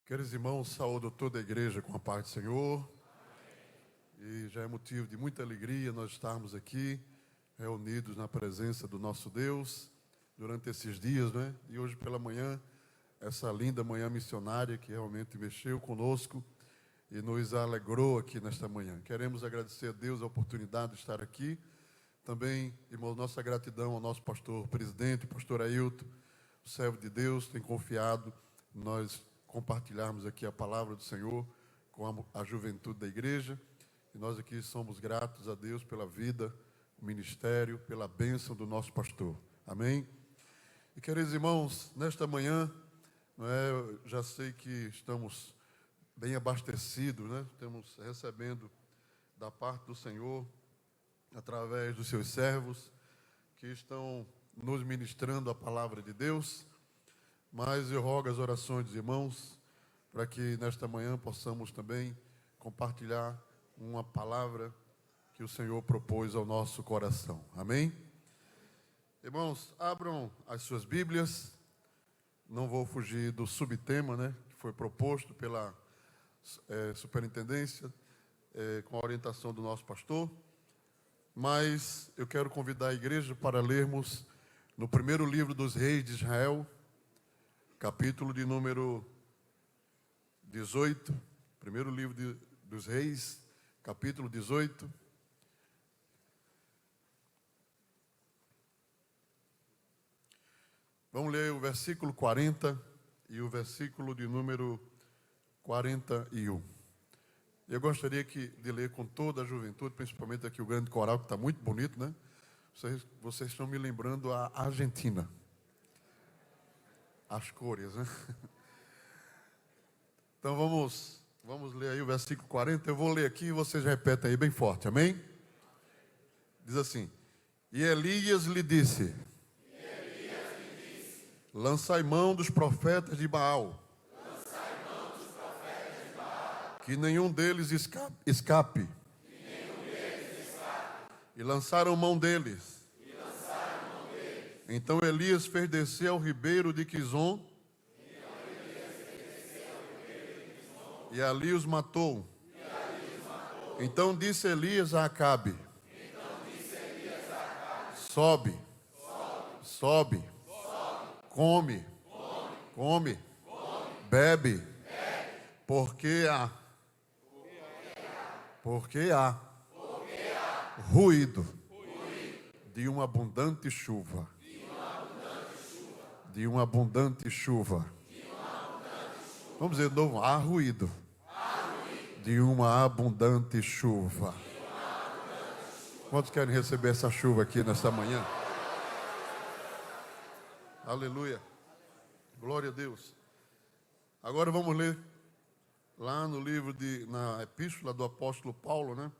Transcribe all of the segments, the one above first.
Queridos irmãos, saúdo toda a igreja com a paz do Senhor. E já é motivo de muita alegria nós estarmos aqui, reunidos na presença do nosso Deus, durante esses dias, né? E hoje pela manhã, essa linda manhã missionária que realmente mexeu conosco e nos alegrou aqui nesta manhã. Queremos agradecer a Deus a oportunidade de estar aqui. Também, irmãos, nossa gratidão ao nosso pastor presidente, pastor Ailton, o servo de Deus, tem confiado nós compartilharmos aqui a palavra do Senhor com a juventude da igreja. E nós aqui somos gratos a Deus pela vida, o ministério, pela bênção do nosso pastor. Amém? E queridos irmãos, nesta manhã, eu já sei que estamos bem abastecidos, né? Estamos recebendo da parte do Senhor, através dos seus servos, que estão nos ministrando a palavra de Deus. Mas eu rogo as orações dos irmãos, para que nesta manhã possamos também compartilhar uma palavra que o Senhor propôs ao nosso coração. Amém? Irmãos, abram as suas Bíblias. Não vou fugir do subtema, né, que foi proposto pela superintendência, com a orientação do nosso pastor. Mas eu quero convidar a igreja para lermos no primeiro livro dos reis de Israel, capítulo de número 18, primeiro livro dos reis, capítulo 18. Vamos ler o versículo 40 e o versículo de número 41. Eu gostaria de ler com toda a juventude, principalmente aqui o grande coral, que está muito bonito, né? Vocês estão me lembrando a Argentina. As cores, né? Então vamos ler aí o versículo 40. Eu vou ler aqui e vocês repetem aí bem forte, amém? Diz assim: E Elias lhe disse: Lançai mão dos profetas de Baal, que nenhum deles escape. E lançaram mão deles. Então Elias fez descer ao ribeiro de Quizon, e ali os matou. Então disse Elias a Acabe: Sobe, come, bebe, porque há ruído de uma abundante chuva. De uma abundante chuva. Vamos dizer de novo: há ruído de uma abundante chuva. Quantos querem receber essa chuva aqui nesta manhã? Aleluia. Glória a Deus. Agora vamos ler lá no livro na epístola do apóstolo Paulo, né,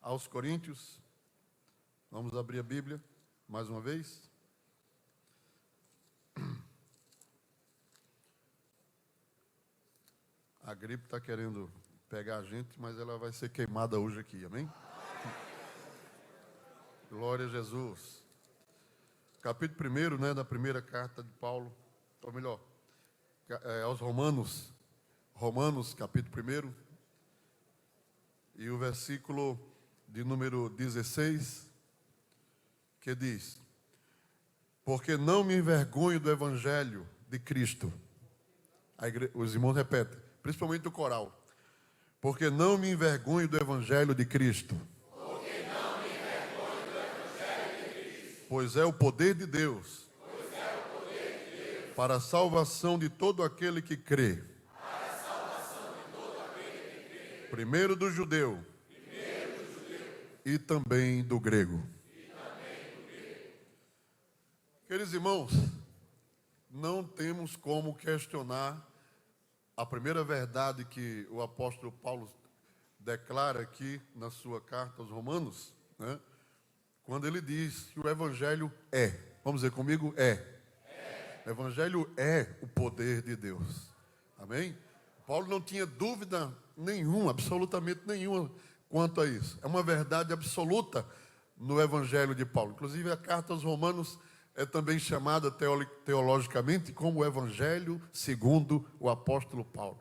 aos Coríntios. Vamos abrir a Bíblia mais uma vez. A gripe está querendo pegar a gente, mas ela vai ser queimada hoje aqui, amém? Glória a Jesus. Capítulo 1, né, da primeira carta de Paulo, ou melhor, aos Romanos, capítulo 1, e o versículo de número 16, que diz: Porque não me envergonho do evangelho de Cristo. Os irmãos repetem, principalmente o coral. Porque não me envergonho do evangelho de Cristo. Porque não me envergonho do evangelho de Cristo. Pois é o poder de Deus. Para a salvação de todo aquele que crê. Primeiro do judeu. E também do grego. Queridos irmãos, não temos como questionar a primeira verdade que o apóstolo Paulo declara aqui na sua carta aos Romanos, né? Quando ele diz que o evangelho é. Vamos dizer comigo: é. O evangelho é o poder de Deus. Amém? Paulo não tinha dúvida nenhuma, absolutamente nenhuma, quanto a isso. É uma verdade absoluta no evangelho de Paulo. Inclusive a carta aos Romanos é também chamada teologicamente como o evangelho segundo o apóstolo Paulo.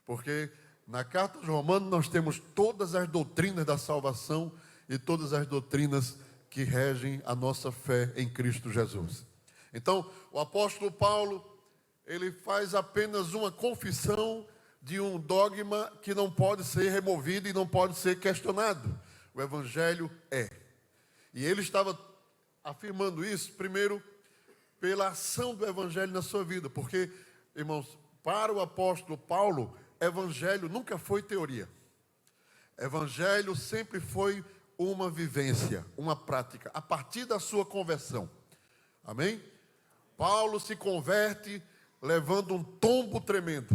Porque na carta aos Romanos nós temos todas as doutrinas da salvação e todas as doutrinas que regem a nossa fé em Cristo Jesus. Então, o apóstolo Paulo, ele faz apenas uma confissão de um dogma que não pode ser removido e não pode ser questionado. O Evangelho é. E ele estava afirmando isso, primeiro, pela ação do Evangelho na sua vida. Porque, irmãos, para o apóstolo Paulo, Evangelho nunca foi teoria. Evangelho sempre foi uma vivência, uma prática, a partir da sua conversão. Amém? Paulo se converte levando um tombo tremendo.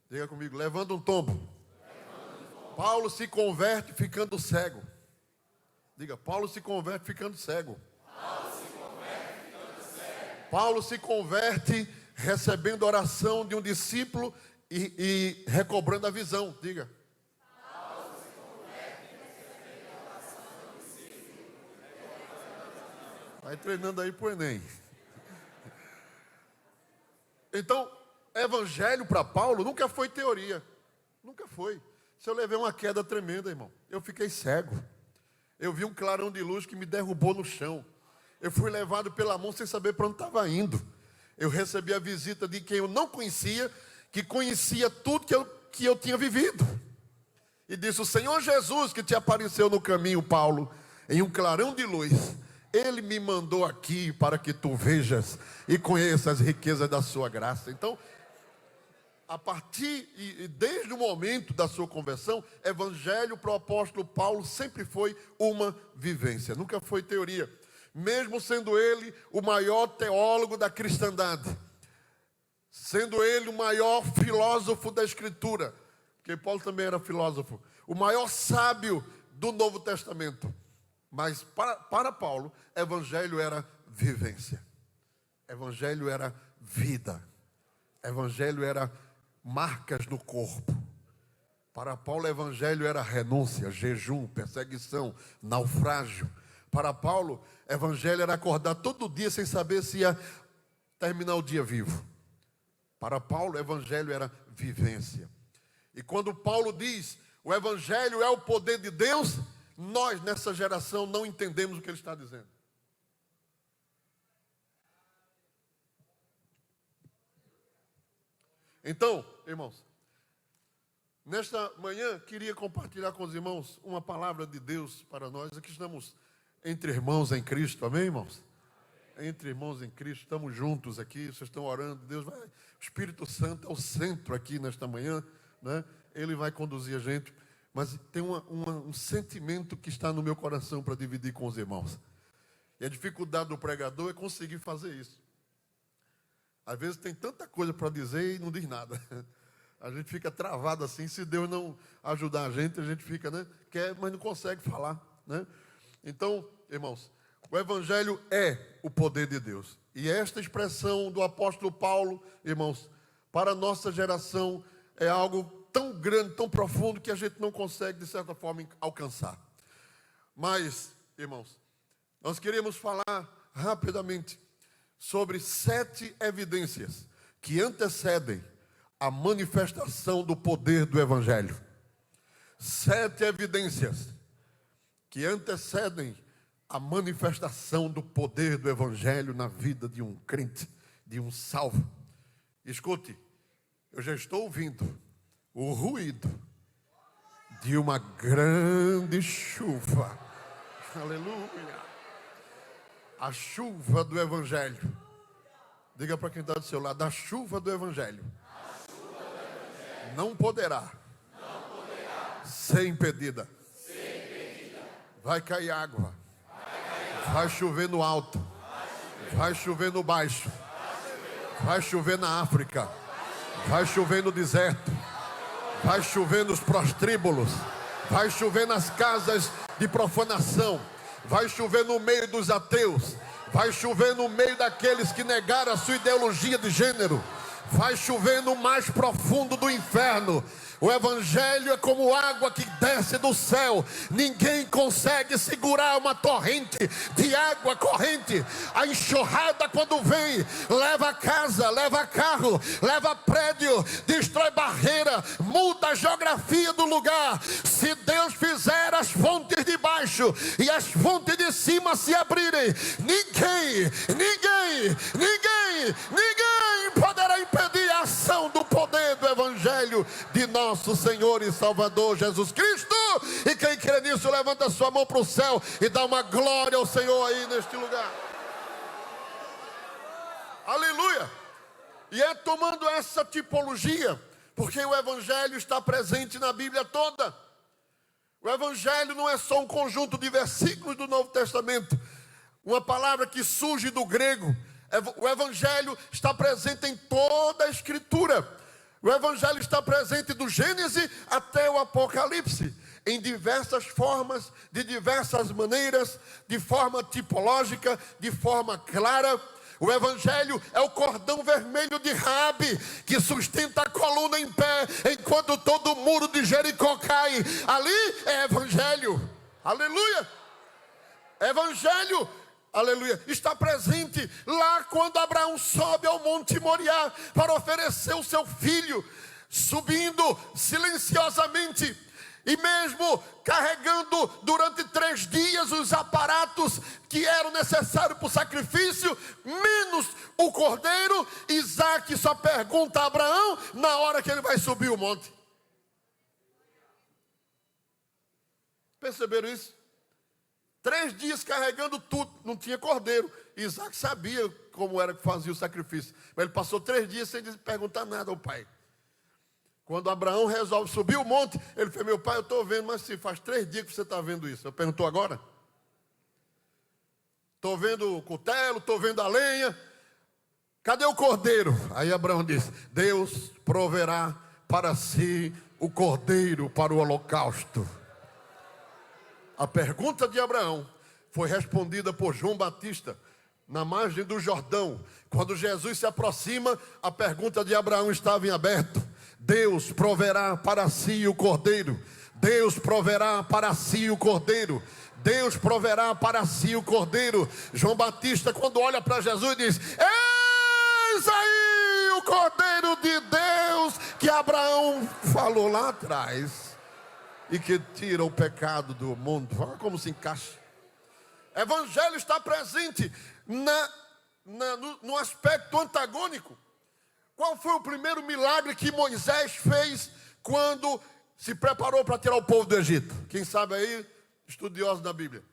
Diga comigo, levando um tombo. Paulo se converte ficando cego. Diga, Paulo se converte ficando cego. Paulo se converte recebendo a oração de um discípulo e recobrando a visão. Diga. Paulo se converte recebendo a oração de um discípulo e recobrando a visão. Vai treinando aí para o Enem. Então, Evangelho para Paulo nunca foi teoria. Nunca foi. Se eu levei uma queda tremenda, irmão, eu fiquei cego. Eu vi um clarão de luz que me derrubou no chão. Eu fui levado pela mão sem saber para onde estava indo. Eu recebi a visita de quem eu não conhecia, que conhecia tudo que eu tinha vivido. E disse, o Senhor Jesus que te apareceu no caminho, Paulo, em um clarão de luz, Ele me mandou aqui para que tu vejas e conheças as riquezas da sua graça. Então, a partir e desde o momento da sua conversão, Evangelho para o apóstolo Paulo sempre foi uma vivência, nunca foi teoria. Mesmo sendo ele o maior teólogo da cristandade, sendo ele o maior filósofo da Escritura, porque Paulo também era filósofo, o maior sábio do Novo Testamento. Mas para Paulo, Evangelho era vivência, Evangelho era vida, Evangelho era marcas no corpo. Para Paulo, Evangelho era renúncia, jejum, perseguição, naufrágio. Para Paulo, Evangelho era acordar todo dia sem saber se ia terminar o dia vivo. Para Paulo, Evangelho era vivência. E quando Paulo diz, o Evangelho é o poder de Deus, nós nessa geração não entendemos o que ele está dizendo. Então, irmãos, nesta manhã queria compartilhar com os irmãos uma palavra de Deus para nós. Aqui estamos entre irmãos em Cristo, amém, irmãos? Entre irmãos em Cristo, estamos juntos aqui, vocês estão orando, Deus vai, o Espírito Santo é o centro aqui nesta manhã, né? Ele vai conduzir a gente, mas tem um sentimento que está no meu coração para dividir com os irmãos. E a dificuldade do pregador é conseguir fazer isso. Às vezes tem tanta coisa para dizer e não diz nada. A gente fica travado assim, se Deus não ajudar a gente fica, né? Quer, mas não consegue falar, né? Então, irmãos, o Evangelho é o poder de Deus. E esta expressão do apóstolo Paulo, irmãos, para a nossa geração é algo tão grande, tão profundo, que a gente não consegue, de certa forma, alcançar. Mas, irmãos, nós queríamos falar rapidamente sobre 7 evidências que antecedem a manifestação do poder do Evangelho. 7 evidências que antecedem a manifestação do poder do Evangelho na vida de um crente, de um salvo. Escute, eu já estou ouvindo o ruído de uma grande chuva. Aleluia! A chuva do Evangelho. Diga para quem está do seu lado, a chuva do Evangelho. Não poderá ser impedida. Vai cair água. Vai chover no alto. Vai chover no baixo. Vai chover na África. Vai chover no deserto. Vai chover nos prostríbulos. Vai chover nas casas de profanação. Vai chover no meio dos ateus. Vai chover no meio daqueles que negaram a sua ideologia de gênero. Vai chover no mais profundo do inferno. O Evangelho é como água que desce do céu. Ninguém consegue segurar uma torrente de água corrente. A enxurrada, quando vem, leva casa, leva carro, leva prédio, destrói barreira, muda a geografia do lugar. Se Deus fizer as fontes de baixo e as fontes de cima se abrirem, ninguém poderá impedir a ação do poder do Evangelho de nosso Senhor e Salvador Jesus Cristo. E quem crê nisso, levanta sua mão para o céu e dá uma glória ao Senhor aí neste lugar. Aleluia! E é tomando essa tipologia, porque o Evangelho está presente na Bíblia toda. O Evangelho não é só um conjunto de versículos do Novo Testamento, uma palavra que surge do grego. O Evangelho está presente em toda a Escritura. O Evangelho está presente do Gênesis até o Apocalipse, em diversas formas, de diversas maneiras, de forma tipológica, de forma clara. O Evangelho é o cordão vermelho de Raabe, que sustenta a coluna em pé, enquanto todo o muro de Jericó cai. Ali é Evangelho. Aleluia! Evangelho, aleluia, está presente lá quando Abraão sobe ao Monte Moriá para oferecer o seu filho, subindo silenciosamente e mesmo carregando durante 3 dias os aparatos que eram necessários para o sacrifício, menos o cordeiro. Isaac só pergunta a Abraão na hora que ele vai subir o monte. Perceberam isso? 3 dias carregando tudo, não tinha cordeiro. Isaac sabia como era que fazia o sacrifício, mas ele passou 3 dias sem perguntar nada ao pai. Quando Abraão resolve subir o monte, ele falou: meu pai, eu estou vendo, mas se faz 3 dias que você está vendo isso. Eu perguntou agora? Estou vendo o cutelo, estou vendo a lenha. Cadê o cordeiro? Aí Abraão disse: Deus proverá para si o cordeiro para o holocausto. A pergunta de Abraão foi respondida por João Batista na margem do Jordão. Quando Jesus se aproxima, a pergunta de Abraão estava em aberto. Deus proverá para si o cordeiro. Deus proverá para si o cordeiro. Deus proverá para si o cordeiro. João Batista, quando olha para Jesus, diz: eis aí o cordeiro de Deus que Abraão falou lá atrás e que tira o pecado do mundo. Olha como se encaixa. Evangelho está presente no aspecto antagônico. Qual foi o primeiro milagre que Moisés fez quando se preparou para tirar o povo do Egito? Quem sabe aí, estudiosos da Bíblia.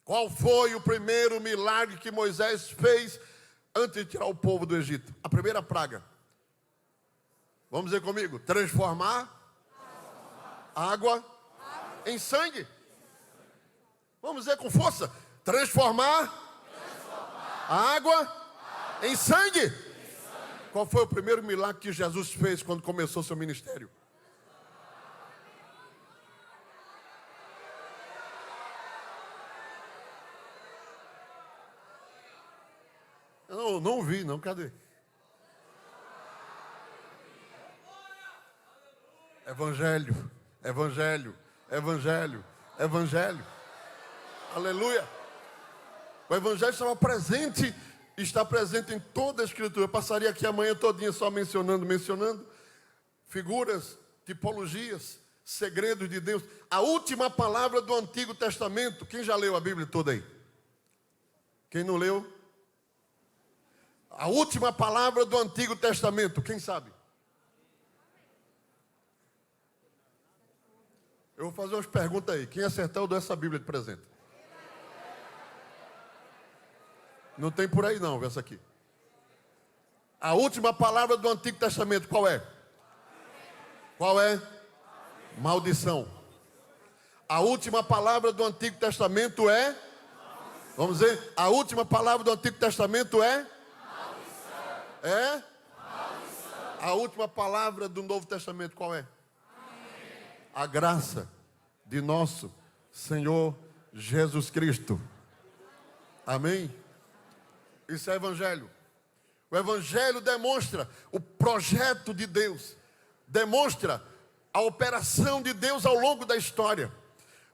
Qual foi o primeiro milagre que Moisés fez antes de tirar o povo do Egito? A primeira praga. Vamos dizer comigo: transformar água em sangue. Vamos dizer com força: transformar a água em sangue. Qual foi o primeiro milagre que Jesus fez quando começou seu ministério? Eu não vi, não. Cadê? Evangelho, evangelho, evangelho, evangelho. Aleluia. O evangelho estava presente, está presente em toda a Escritura. Eu passaria aqui amanhã todinha só mencionando figuras, tipologias, segredos de Deus. A última palavra do Antigo Testamento. Quem já leu a Bíblia toda aí? Quem não leu? A última palavra do Antigo Testamento. Quem sabe? Eu vou fazer umas perguntas aí. Quem acertar, eu dou essa Bíblia de presente. Não tem por aí não, essa aqui. A última palavra do Antigo Testamento, qual é? Qual é? Maldição. A última palavra do Antigo Testamento é? Vamos dizer, a última palavra do Antigo Testamento é? É? A última palavra do Novo Testamento qual é? A graça de nosso Senhor Jesus Cristo. Amém? Isso é evangelho. O Evangelho demonstra o projeto de Deus, demonstra a operação de Deus ao longo da história.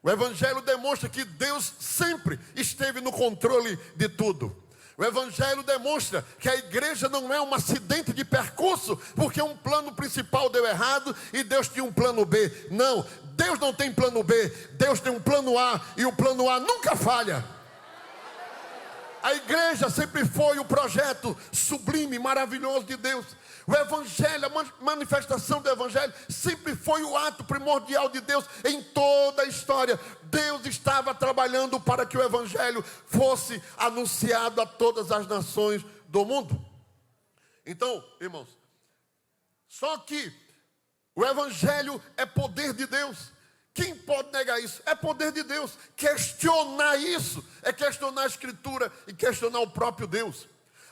O Evangelho demonstra que Deus sempre esteve no controle de tudo. O Evangelho demonstra que a igreja não é um acidente de percurso, porque um plano principal deu errado e Deus tinha um plano B. Não, Deus não tem plano B, Deus tem um plano A, e o plano A nunca falha. A igreja sempre foi o projeto sublime, maravilhoso de Deus. O Evangelho, a manifestação do Evangelho sempre foi o ato primordial de Deus em toda a história. Deus estava trabalhando para que o Evangelho fosse anunciado a todas as nações do mundo. Então, irmãos, só que o Evangelho é poder de Deus. Quem pode negar isso? É poder de Deus. Questionar isso é questionar a Escritura e questionar o próprio Deus.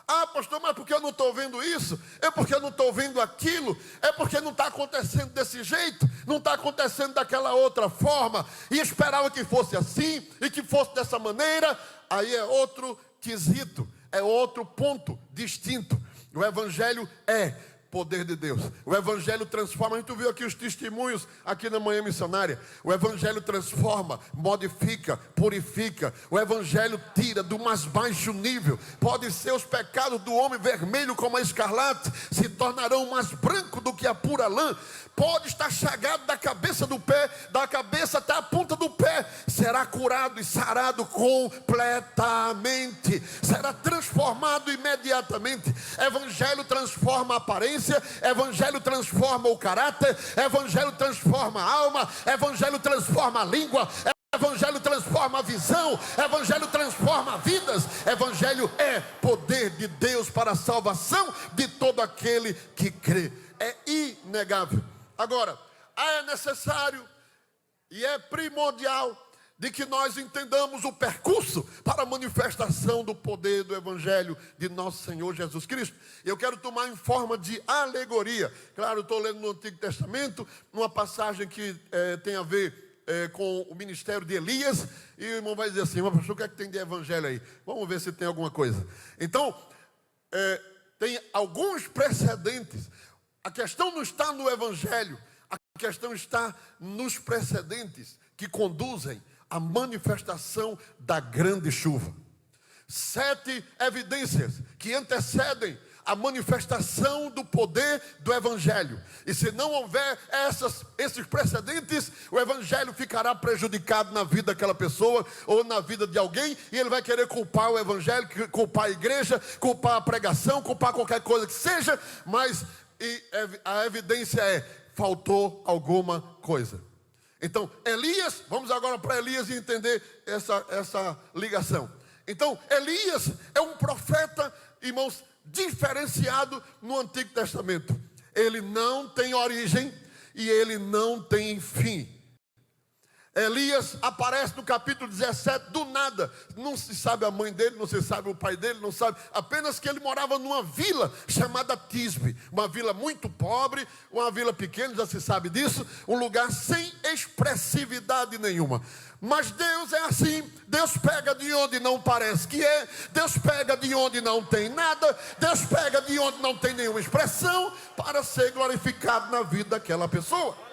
Ah, pastor, mas porque eu não estou vendo isso? É porque eu não estou vendo aquilo? É porque não está acontecendo desse jeito? Não está acontecendo daquela outra forma? E esperava que fosse assim e que fosse dessa maneira? Aí é outro quesito, é outro ponto distinto. O Evangelho é poder de Deus. O Evangelho transforma. A gente viu aqui os testemunhos aqui na Manhã Missionária. O Evangelho transforma, modifica, purifica. O Evangelho tira do mais baixo nível. Pode ser os pecados do homem vermelho como a escarlate, se tornarão mais branco do que a pura lã. Pode estar chagado da cabeça do pé, da cabeça até a ponta do pé, será curado e sarado completamente, será transformado imediatamente. Evangelho transforma a aparência, Evangelho transforma o caráter, Evangelho transforma a alma, Evangelho transforma a língua, Evangelho transforma a visão, Evangelho transforma vidas. Evangelho é poder de Deus para a salvação de todo aquele que crê. É inegável. Agora, é necessário e é primordial de que nós entendamos o percurso para a manifestação do poder do Evangelho de nosso Senhor Jesus Cristo. Eu quero tomar em forma de alegoria. Claro, eu estou lendo no Antigo Testamento, numa passagem que tem a ver com o ministério de Elias. E o irmão vai dizer assim: mas pastor, o que é que tem de Evangelho aí? Vamos ver se tem alguma coisa. Então, tem alguns precedentes. A questão não está no Evangelho, a questão está nos precedentes que conduzem à manifestação da grande chuva. 7 evidências que antecedem a manifestação do poder do Evangelho. E se não houver esses precedentes, o Evangelho ficará prejudicado na vida daquela pessoa ou na vida de alguém, e ele vai querer culpar o Evangelho, culpar a igreja, culpar a pregação, culpar qualquer coisa que seja, mas a evidência é: faltou alguma coisa. Então, Elias, vamos agora para Elias e entender essa ligação. Então, Elias é um profeta, irmãos, diferenciado no Antigo Testamento. Ele não tem origem e ele não tem fim. Elias aparece no capítulo 17 do nada. Não se sabe a mãe dele, não se sabe o pai dele, não sabe. Apenas que ele morava numa vila chamada Tisbe. Uma vila muito pobre, uma vila pequena, já se sabe disso. Um lugar sem expressividade nenhuma. Mas Deus é assim. Deus pega de onde não parece que é. Deus pega de onde não tem nada. Deus pega de onde não tem nenhuma expressão, para ser glorificado na vida daquela pessoa.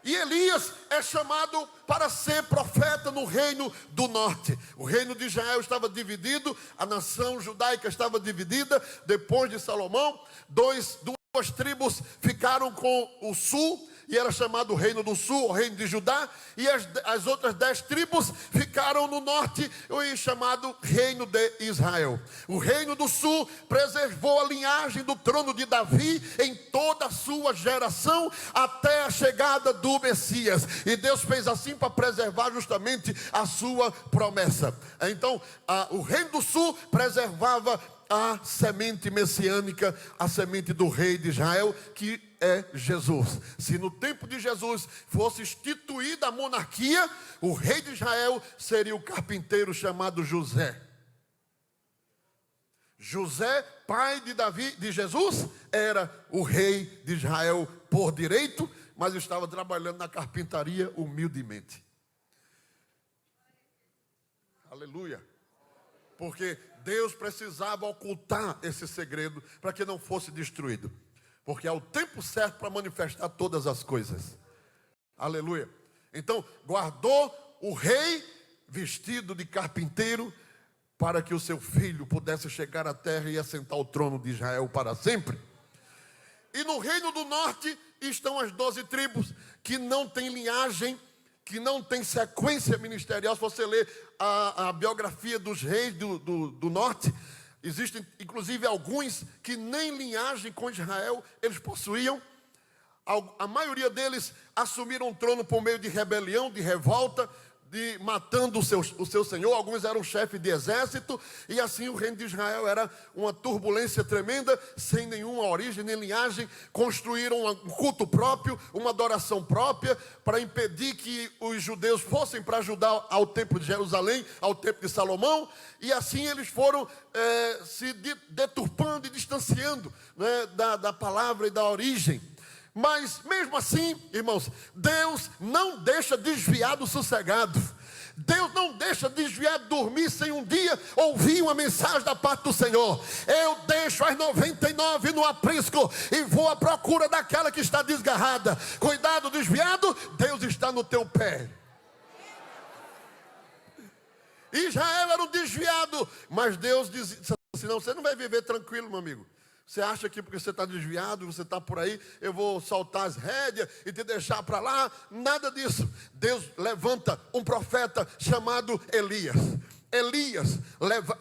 E Elias é chamado para ser profeta no reino do norte. O reino de Israel estava dividido, a nação judaica estava dividida. Depois de Salomão, duas tribos ficaram com o sul, e era chamado o reino do sul, o reino de Judá. E as outras 10 tribos ficaram no norte, e chamado reino de Israel. O reino do sul preservou a linhagem do trono de Davi em toda a sua geração, até a chegada do Messias. E Deus fez assim para preservar justamente a sua promessa. Então, o reino do sul preservava a semente messiânica, a semente do rei de Israel, que é Jesus. Se no tempo de Jesus fosse instituída a monarquia, o rei de Israel seria o carpinteiro chamado José. José, pai de Davi, de Jesus, era o rei de Israel por direito, mas estava trabalhando na carpintaria humildemente. Aleluia. Porque Deus precisava ocultar esse segredo para que não fosse destruído. Porque é o tempo certo para manifestar todas as coisas. Aleluia. Então, guardou o rei vestido de carpinteiro para que o seu filho pudesse chegar à terra e assentar o trono de Israel para sempre. E no reino do norte estão as 12 tribos que não têm linhagem, que não tem sequência ministerial. Se você ler a biografia dos reis do norte, existem inclusive alguns que nem linhagem com Israel eles possuíam. A maioria deles assumiram o trono por meio de rebelião, de revolta, de matando o seu senhor. Alguns eram chefes de exército, e assim o reino de Israel era uma turbulência tremenda, sem nenhuma origem nem linhagem. Construíram um culto próprio, uma adoração própria, para impedir que os judeus fossem para ajudar ao templo de Jerusalém, ao templo de Salomão, e assim eles foram se deturpando e distanciando, né, da palavra e da origem. Mas mesmo assim, irmãos, Deus não deixa desviar do sossegado. Deus não deixa desviar de dormir sem um dia ouvir uma mensagem da parte do Senhor. Eu deixo as 99 no aprisco e vou à procura daquela que está desgarrada. Cuidado, desviado, Deus está no teu pé. Israel era um desviado, mas Deus dizia assim: não, você não vai viver tranquilo, meu amigo. Você acha que porque você está desviado, você está por aí, eu vou soltar as rédeas e te deixar para lá? Nada disso. Deus levanta um profeta chamado Elias. Elias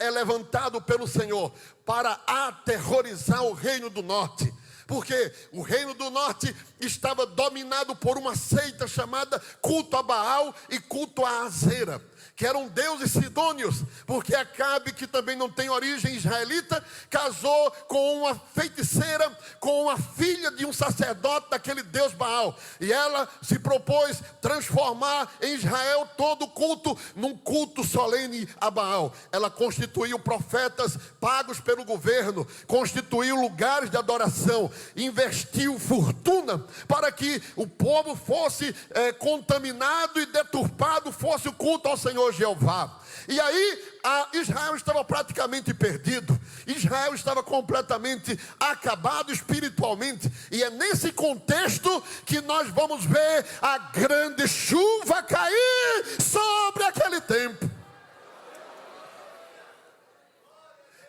é levantado pelo Senhor para aterrorizar o reino do norte. Porque o reino do norte estava dominado por uma seita chamada culto a Baal e culto a Azera, que eram deuses sidônios, porque Acabe, que também não tem origem israelita, casou com uma feiticeira, com uma filha de um sacerdote daquele deus Baal, e ela se propôs transformar em Israel todo o culto num culto solene a Baal. Ela constituiu profetas pagos pelo governo, constituiu lugares de adoração, investiu fortuna para que o povo fosse contaminado e deturpado, fosse o culto ao Senhor Jeová. E aí Israel estava praticamente perdido. Israel estava completamente acabado espiritualmente. E é nesse contexto que nós vamos ver a grande chuva cair sobre aquele tempo.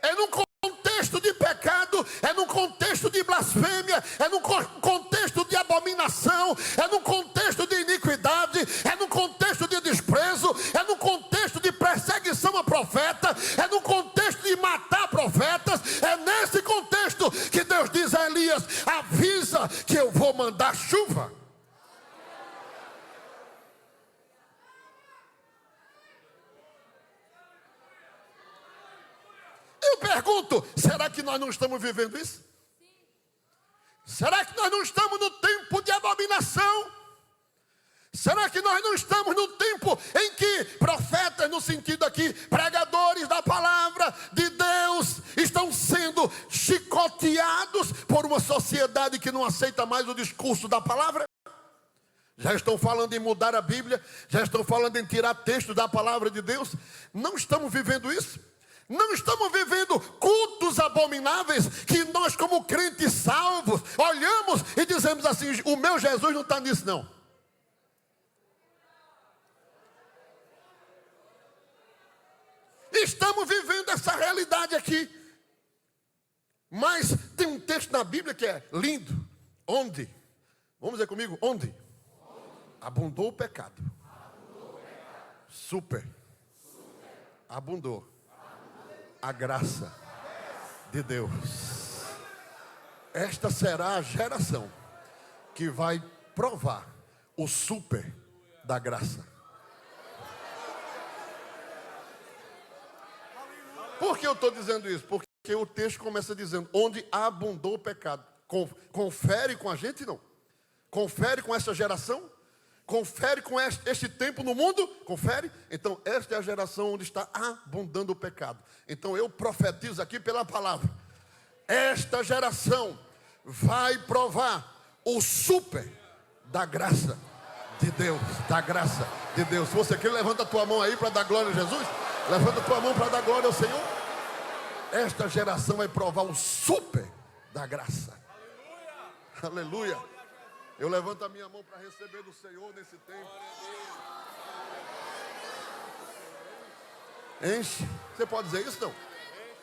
É num contexto de pecado, é num contexto de blasfêmia, é num contexto de abominação, é num contexto de iniquidade, é num contexto de desprezo, é num contexto de perseguição a profeta, é num contexto de matar profetas. É nesse contexto que Deus diz a Elias: avisa que eu vou mandar chuva. Eu pergunto, será que nós não estamos vivendo isso? Será que nós não estamos no tempo de abominação? Será que nós não estamos no tempo em que profetas, no sentido aqui, pregadores da palavra de Deus, estão sendo chicoteados por uma sociedade que não aceita mais o discurso da palavra? Já estão falando em mudar a Bíblia, já estão falando em tirar texto da palavra de Deus. Não estamos vivendo isso? Não estamos vivendo cultos abomináveis que nós, como crentes salvos, olhamos e dizemos assim: o meu Jesus não está nisso não. Estamos vivendo essa realidade aqui. Mas tem um texto na Bíblia que é lindo. Onde? Vamos dizer comigo, onde? Abundou o pecado. Super. Abundou a graça de Deus. Esta será a geração que vai provar o super da graça. Por que eu estou dizendo isso? Porque o texto começa dizendo: onde abundou o pecado. Confere com a gente, não? Confere com essa geração? Confere com este tempo no mundo? Confere? Então esta é a geração onde está abundando o pecado. Então eu profetizo aqui pela palavra: esta geração vai provar o super da graça de Deus. Da graça de Deus. Se você quer, levanta a tua mão aí para dar glória a Jesus. Levanta a tua mão para dar glória ao Senhor. Esta geração vai provar o super da graça. Aleluia. Eu levanto a minha mão para receber do Senhor nesse tempo. Enche. Você pode dizer isso, não?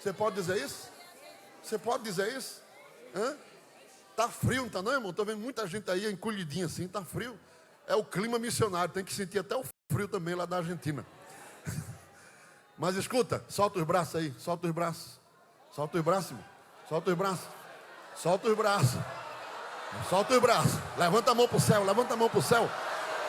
Você pode dizer isso? Você pode dizer isso? Hã? Tá frio, não tá não, irmão? Tô vendo muita gente aí encolhidinha assim, tá frio. É o clima missionário, tem que sentir até o frio também lá da Argentina. Mas escuta, solta os braços aí, solta os braços. Solta os braços, irmão. Solta os braços. Solta os braços. Solta os braços. Levanta a mão para o céu, levanta a mão para o céu.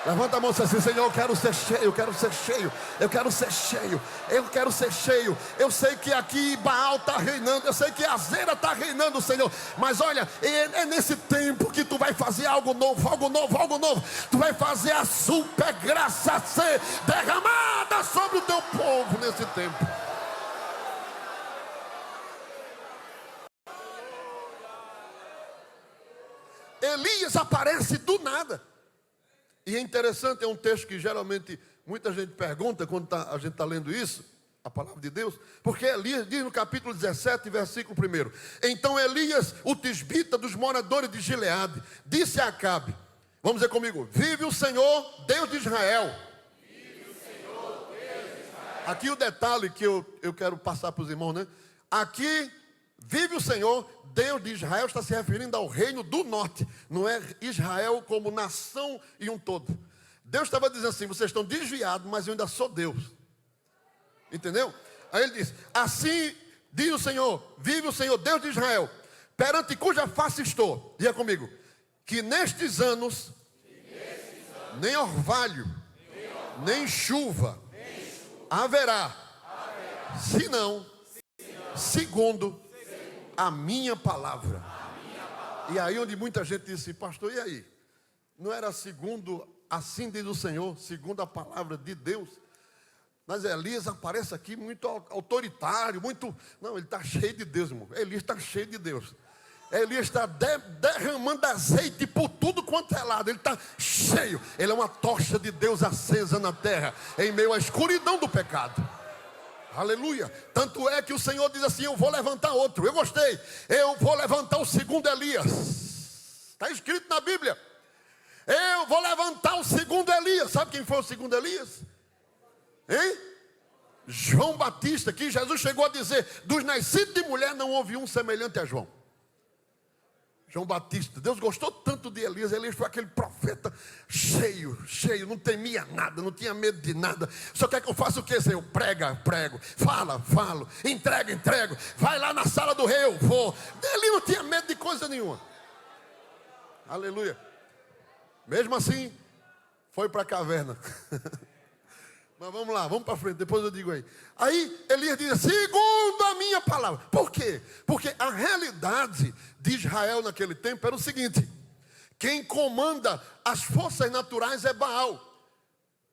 Levanta a mão e diz assim: Senhor, eu quero ser cheio, eu quero ser cheio, eu quero ser cheio, eu quero ser cheio. Eu sei que aqui Baal está reinando, eu sei que Azera está reinando, Senhor. Mas olha, é nesse tempo que tu vai fazer algo novo, algo novo, algo novo. Tu vai fazer a super graça ser derramada sobre o teu povo nesse tempo. Elias aparece do nada. E é interessante, é um texto que geralmente muita gente pergunta quando a gente está lendo isso, a palavra de Deus, porque Elias diz no capítulo 17, versículo 1: Então Elias, o tisbita dos moradores de Gileade, disse a Acabe, vamos dizer comigo: vive o Senhor, Deus de Israel. Vive o Senhor, Deus de Israel. Aqui o detalhe que eu quero passar para os irmãos, né? Aqui, vive o Senhor, Deus de Israel, está se referindo ao reino do norte. Não é Israel como nação e um todo. Deus estava dizendo assim: vocês estão desviados, mas eu ainda sou Deus. Entendeu? Aí ele diz: assim diz o Senhor, vive o Senhor, Deus de Israel, perante cuja face estou. Diga comigo: que nestes anos, nem orvalho, nem chuva haverá, senão segundo a minha palavra. E aí onde muita gente disse: pastor, e aí? Não era segundo, assim diz o Senhor, segundo a palavra de Deus? Mas Elias aparece aqui muito autoritário, muito... Não, ele está cheio de Deus, irmão. Elias está cheio de Deus. Elias está derramando azeite por tudo quanto é lado. Ele está cheio. Ele é uma tocha de Deus acesa na terra, em meio à escuridão do pecado. Aleluia. Tanto é que o Senhor diz assim: eu vou levantar outro. Eu gostei. Eu vou levantar o segundo Elias. Está escrito na Bíblia. Eu vou levantar o segundo Elias. Sabe quem foi o segundo Elias? Hein? João Batista, que Jesus chegou a dizer: dos nascidos de mulher não houve um semelhante a João. João Batista. Deus gostou tanto de Elias. Elias foi aquele profeta cheio, não temia nada, não tinha medo de nada. Só quer que eu faça o que, Senhor? Prego, falo, entrego. Vai lá na sala do rei, eu vou. Ele não tinha medo de coisa nenhuma. Aleluia. Mesmo assim, foi para a caverna. Mas vamos lá, vamos para frente, depois eu digo aí. Aí Elias diz: segundo a minha palavra. Por quê? Porque a realidade de Israel naquele tempo era o seguinte: quem comanda as forças naturais é Baal.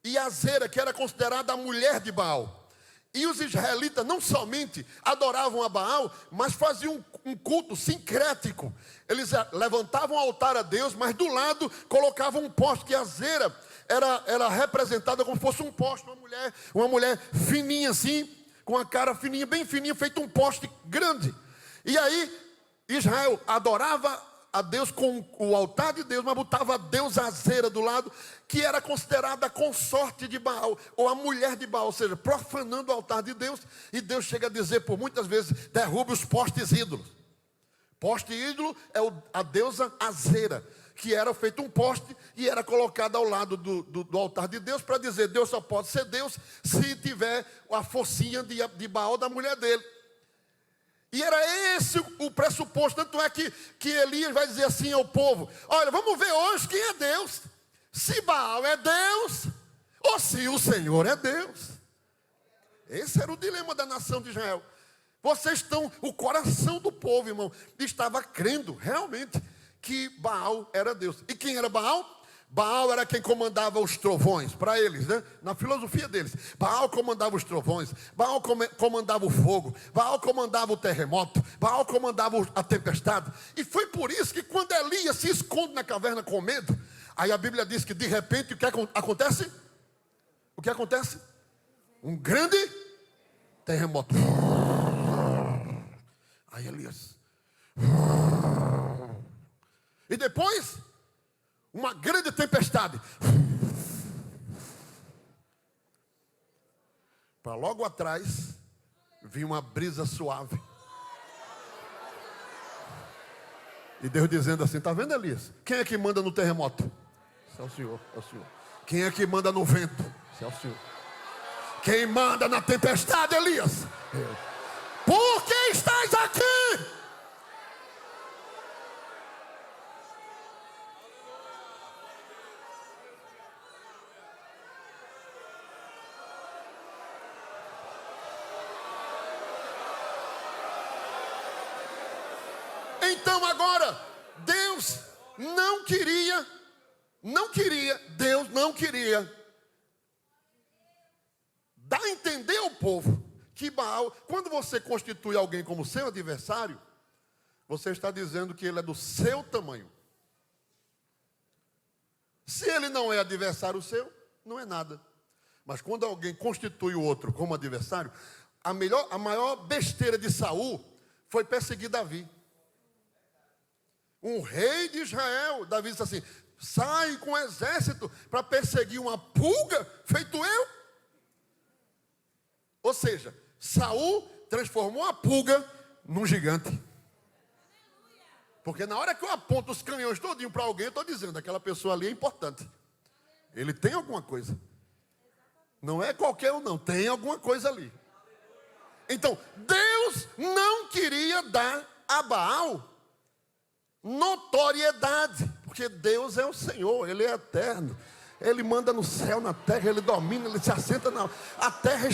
E Azera, que era considerada a mulher de Baal. E os israelitas não somente adoravam a Baal, mas faziam um culto sincrético. Eles levantavam um altar a Deus, mas do lado colocavam um poste, que Azera era representada como se fosse um poste, uma mulher fininha assim, com a cara fininha, bem fininha, feito um poste grande. E aí Israel adorava a Deus com o altar de Deus, mas botava a deusa Azera do lado, que era considerada a consorte de Baal, ou a mulher de Baal, ou seja, profanando o altar de Deus. E Deus chega a dizer por muitas vezes: derrube os postes ídolos. Poste ídolo é a deusa Azera, que era feito um poste e era colocado ao lado do altar de Deus, para dizer: Deus só pode ser Deus se tiver a forcinha de Baal da mulher dele. E era esse o pressuposto. Tanto é que Elias vai dizer assim ao povo: olha, vamos ver hoje quem é Deus. Se Baal é Deus, ou se o Senhor é Deus. Esse era o dilema da nação de Israel. Vocês estão, o coração do povo, irmão, estava crendo realmente que Baal era Deus. E quem era Baal? Baal era quem comandava os trovões, para eles, né? Na filosofia deles. Baal comandava os trovões, Baal comandava o fogo, Baal comandava o terremoto, Baal comandava a tempestade. E foi por isso que quando Elias se esconde na caverna com medo, aí a Bíblia diz que de repente o que acontece? O que acontece? Um grande terremoto. Aí Elias. E depois, uma grande tempestade. Para logo atrás, vinha uma brisa suave. E Deus dizendo assim, está vendo, Elias? Quem é que manda no terremoto? Esse é o Senhor, é o Senhor. Quem é que manda no vento? Esse é o Senhor. Quem manda na tempestade, Elias? Eu. Por que estás aqui? Então agora, Deus não queria, Deus não queria dar a entender ao povo que Baal, quando você constitui alguém como seu adversário, você está dizendo que ele é do seu tamanho. Se ele não é adversário seu, não é nada. Mas quando alguém constitui o outro como adversário, a maior besteira de Saul foi perseguir Davi. Um rei de Israel, Davi disse assim, sai com um exército para perseguir uma pulga, feito eu. Ou seja, Saul transformou a pulga num gigante. Porque na hora que eu aponto os canhões todinho para alguém, eu estou dizendo, aquela pessoa ali é importante. Ele tem alguma coisa. Não é qualquer um não, tem alguma coisa ali. Então, Deus não queria dar a Baal notoriedade, porque Deus é o Senhor, Ele é eterno, Ele manda no céu, na terra, Ele domina, Ele se assenta a terra,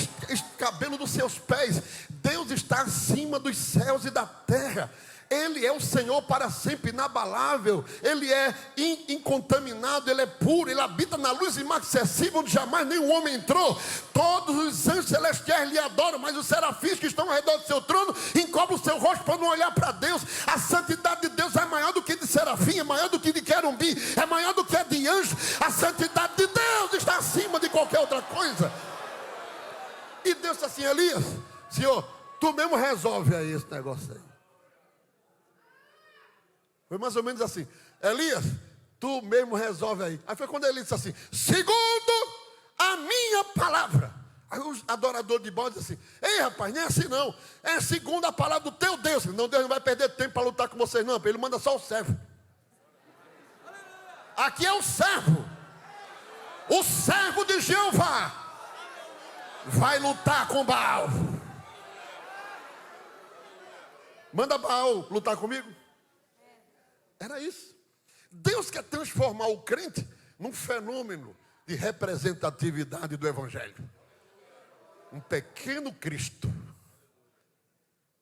cabelo dos seus pés. Deus está acima dos céus e da terra. Ele é o Senhor para sempre, inabalável. Ele é incontaminado, Ele é puro. Ele habita na luz inacessível, onde jamais nenhum homem entrou. Todos os anjos celestiais lhe adoram, mas os serafins que estão ao redor do seu trono encobrem o seu rosto para não olhar para Deus. A santidade de Deus é maior do que de serafim, é maior do que de querubim, é maior do que a de anjo. A santidade de Deus está acima de qualquer outra coisa. E Deus está assim, Elias, Senhor, tu mesmo resolve aí esse negócio aí. Foi mais ou menos assim, Elias, tu mesmo resolve aí. Aí foi quando ele disse assim, segundo a minha palavra. Aí os adoradores de Baal dizem assim, ei rapaz, não é assim não, é segundo a palavra do teu Deus. Não, Deus não vai perder tempo para lutar com vocês não, Ele manda só o servo. Aqui é o servo de Jeová vai lutar com Baal. Manda Baal lutar comigo. Era isso. Deus quer transformar o crente num fenômeno de representatividade do Evangelho. Um pequeno Cristo.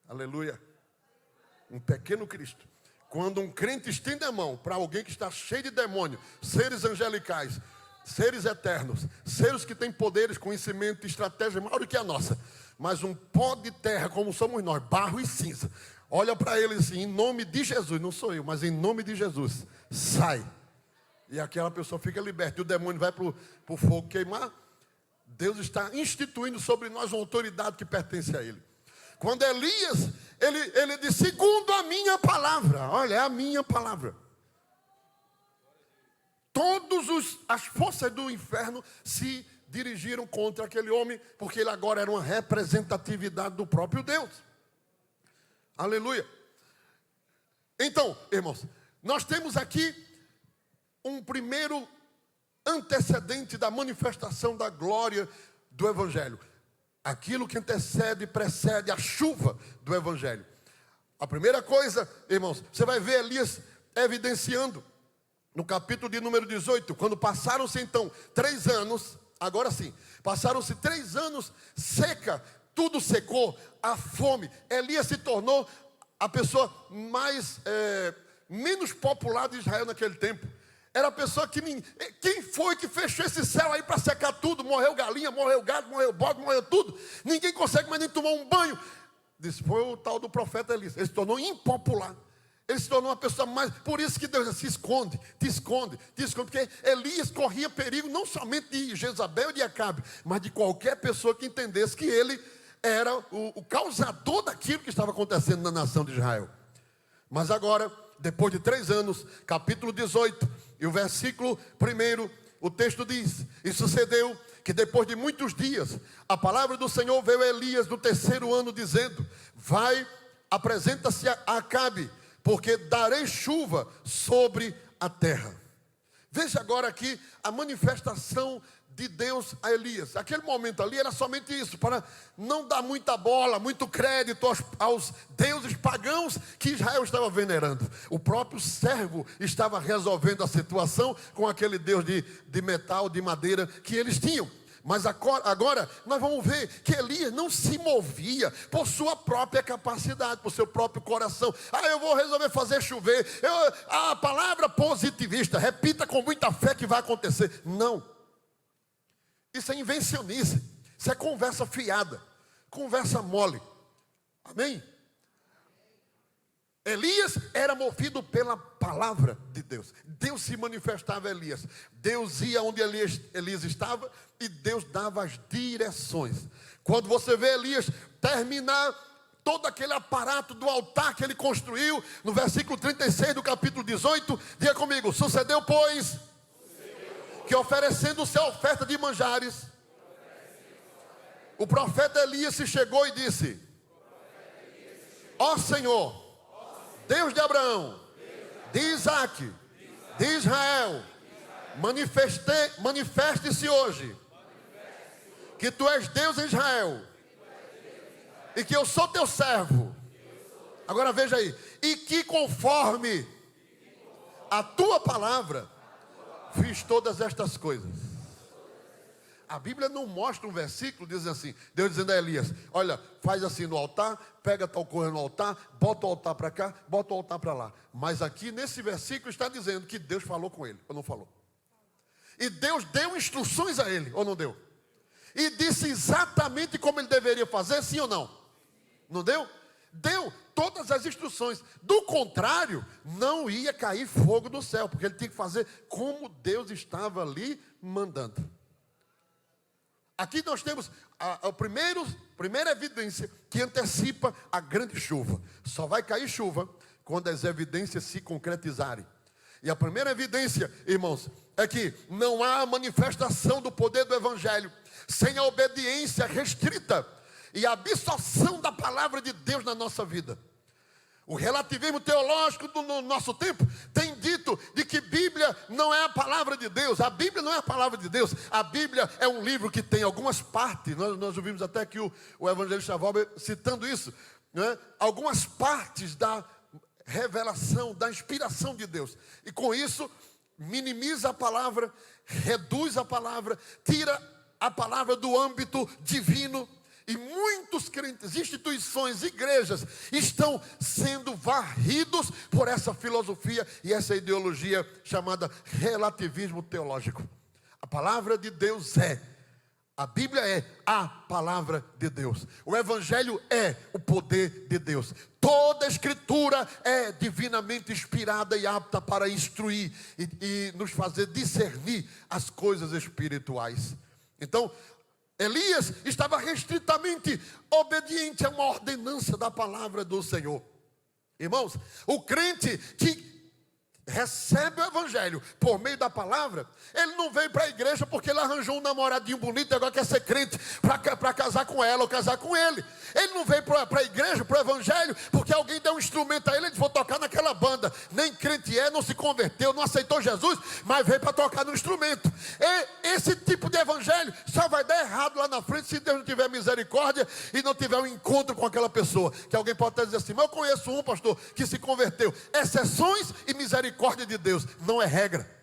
Aleluia. Um pequeno Cristo. Quando um crente estende a mão para alguém que está cheio de demônio, seres angelicais, seres eternos, seres que têm poderes, conhecimento e estratégia maior do que a nossa, mas um pó de terra como somos nós, barro e cinza, olha para ele assim, em nome de Jesus, não sou eu, mas em nome de Jesus, sai. E aquela pessoa fica liberta, e o demônio vai para o fogo queimar. Deus está instituindo sobre nós uma autoridade que pertence a Ele. Quando Elias, ele disse, segundo a minha palavra, olha, é a minha palavra. Todas as forças do inferno se dirigiram contra aquele homem, porque ele agora era uma representatividade do próprio Deus. Aleluia. Então, irmãos, nós temos aqui um primeiro antecedente da manifestação da glória do Evangelho. Aquilo que antecede e precede a chuva do Evangelho. A primeira coisa, irmãos, você vai ver Elias evidenciando no capítulo de número 18, quando passaram-se então 3 anos, agora sim, passaram-se 3 anos seca, tudo secou, a fome. Elias se tornou a pessoa menos popular de Israel naquele tempo. Era a pessoa que quem foi que fechou esse céu aí para secar tudo? Morreu galinha, morreu gado, morreu bode, morreu tudo. Ninguém consegue mais nem tomar um banho. Disse, foi o tal do profeta Elias. Ele se tornou impopular. Ele se tornou uma pessoa mais... Por isso que Deus disse, te esconde. Porque Elias corria perigo não somente de Jezabel e de Acabe, mas de qualquer pessoa que entendesse que ele era o causador daquilo que estava acontecendo na nação de Israel. Mas agora, depois de 3 anos, capítulo 18, e o versículo 1, o texto diz: e sucedeu que depois de muitos dias, a palavra do Senhor veio a Elias no 3º ano, dizendo: vai, apresenta-se a Acabe, porque darei chuva sobre a terra. Veja agora aqui a manifestação de Deus a Elias. Aquele momento ali era somente isso, para não dar muita bola, muito crédito aos deuses pagãos que Israel estava venerando. O próprio servo estava resolvendo a situação com aquele Deus de metal, de madeira que eles tinham. Mas agora nós vamos ver que Elias não se movia por sua própria capacidade, por seu próprio coração. Eu vou resolver fazer chover. A palavra positivista, repita com muita fé que vai acontecer. Não. Isso é invencionice. Isso é conversa fiada, conversa mole. Amém? Elias era movido pela palavra de Deus. Deus se manifestava a Elias. Deus ia onde Elias estava e Deus dava as direções. Quando você vê Elias terminar todo aquele aparato do altar que ele construiu, no versículo 36 do capítulo 18, diga comigo: sucedeu, pois, que oferecendo sua oferta de manjares, o profeta Elias se chegou e disse: ó Senhor, Deus de Abraão, de Isaac, de Israel, manifeste-se hoje, que tu és Deus em Israel, e que eu sou teu servo. Agora veja aí, e que conforme a tua palavra, fiz todas estas coisas. A Bíblia não mostra um versículo dizendo assim, Deus dizendo a Elias: olha, faz assim no altar, pega tal coisa no altar, bota o altar para cá, bota o altar para lá. Mas aqui nesse versículo está dizendo que Deus falou com ele, ou não falou? E Deus deu instruções a ele, ou não deu? E disse exatamente como ele deveria fazer, sim ou não? Não deu? Deu todas as instruções. Do contrário, não ia cair fogo do céu, porque ele tinha que fazer como Deus estava ali mandando. Aqui nós temos a primeira evidência que antecipa a grande chuva. Só vai cair chuva quando as evidências se concretizarem. E a primeira evidência, irmãos, é que não há manifestação do poder do Evangelho sem a obediência restrita e a absorção da palavra de Deus na nossa vida. O relativismo teológico do nosso tempo tem dito de que Bíblia não é a palavra de Deus. A Bíblia não é a palavra de Deus. A Bíblia é um livro que tem algumas partes. Nós ouvimos até que o evangelista Valber citando isso, né? Algumas partes da revelação, da inspiração de Deus. E com isso, minimiza a palavra, reduz a palavra, tira a palavra do âmbito divino. E muitos crentes, instituições, igrejas estão sendo varridos por essa filosofia e essa ideologia chamada relativismo teológico. A palavra de Deus a Bíblia é a palavra de Deus. O Evangelho é o poder de Deus. Toda a Escritura é divinamente inspirada e apta para instruir e nos fazer discernir as coisas espirituais. Então, Elias estava restritamente obediente a uma ordenança da palavra do Senhor. Irmãos, o crente que recebe o Evangelho por meio da palavra, ele não veio para a igreja porque ele arranjou um namoradinho bonito e agora quer ser crente para casar com ela ou casar com ele. Ele não veio para a igreja, para o Evangelho, porque alguém deu um instrumento a ele e disse: vou tocar naquela banda. Nem crente não se converteu, não aceitou Jesus, mas veio para tocar no instrumento. E esse tipo de Evangelho só vai dar errado lá na frente se Deus não tiver misericórdia e não tiver um encontro com aquela pessoa. Que alguém pode até dizer assim: mas eu conheço um pastor que se converteu. Exceções e misericórdia de Deus, não é regra.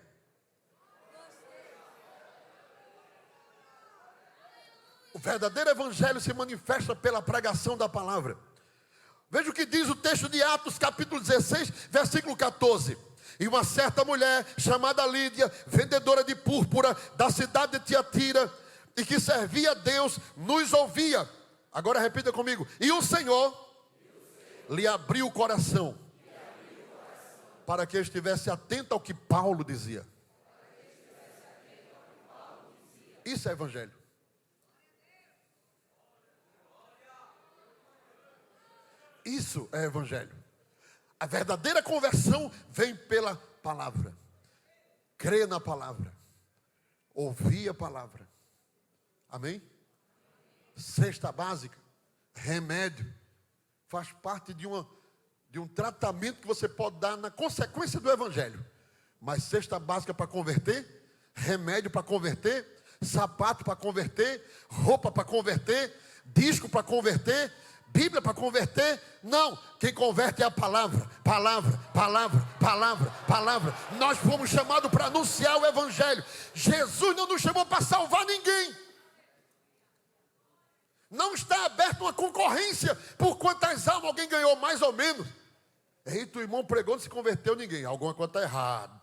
O verdadeiro evangelho se manifesta pela pregação da palavra. Veja o que diz o texto de Atos, capítulo 16, versículo 14. E uma certa mulher chamada Lídia, vendedora de púrpura da cidade de Tiatira, e que servia a Deus, nos ouvia. Agora repita comigo: e o Senhor lhe abriu o coração para que estivesse atento ao que Paulo dizia. Isso é evangelho. Isso é evangelho. A verdadeira conversão vem pela palavra. Crer na palavra. Ouvir a palavra. Amém? Cesta básica. Remédio. Faz parte de um tratamento que você pode dar na consequência do evangelho. Mas cesta básica para converter, remédio para converter, sapato para converter, roupa para converter, disco para converter, Bíblia para converter, não. Quem converte é a palavra, palavra, palavra, palavra, palavra. Nós fomos chamados para anunciar o evangelho. Jesus não nos chamou para salvar ninguém. Não está aberta uma concorrência por quantas almas alguém ganhou, mais ou menos. Eita, o irmão pregou, não se converteu ninguém. Alguma coisa está errada.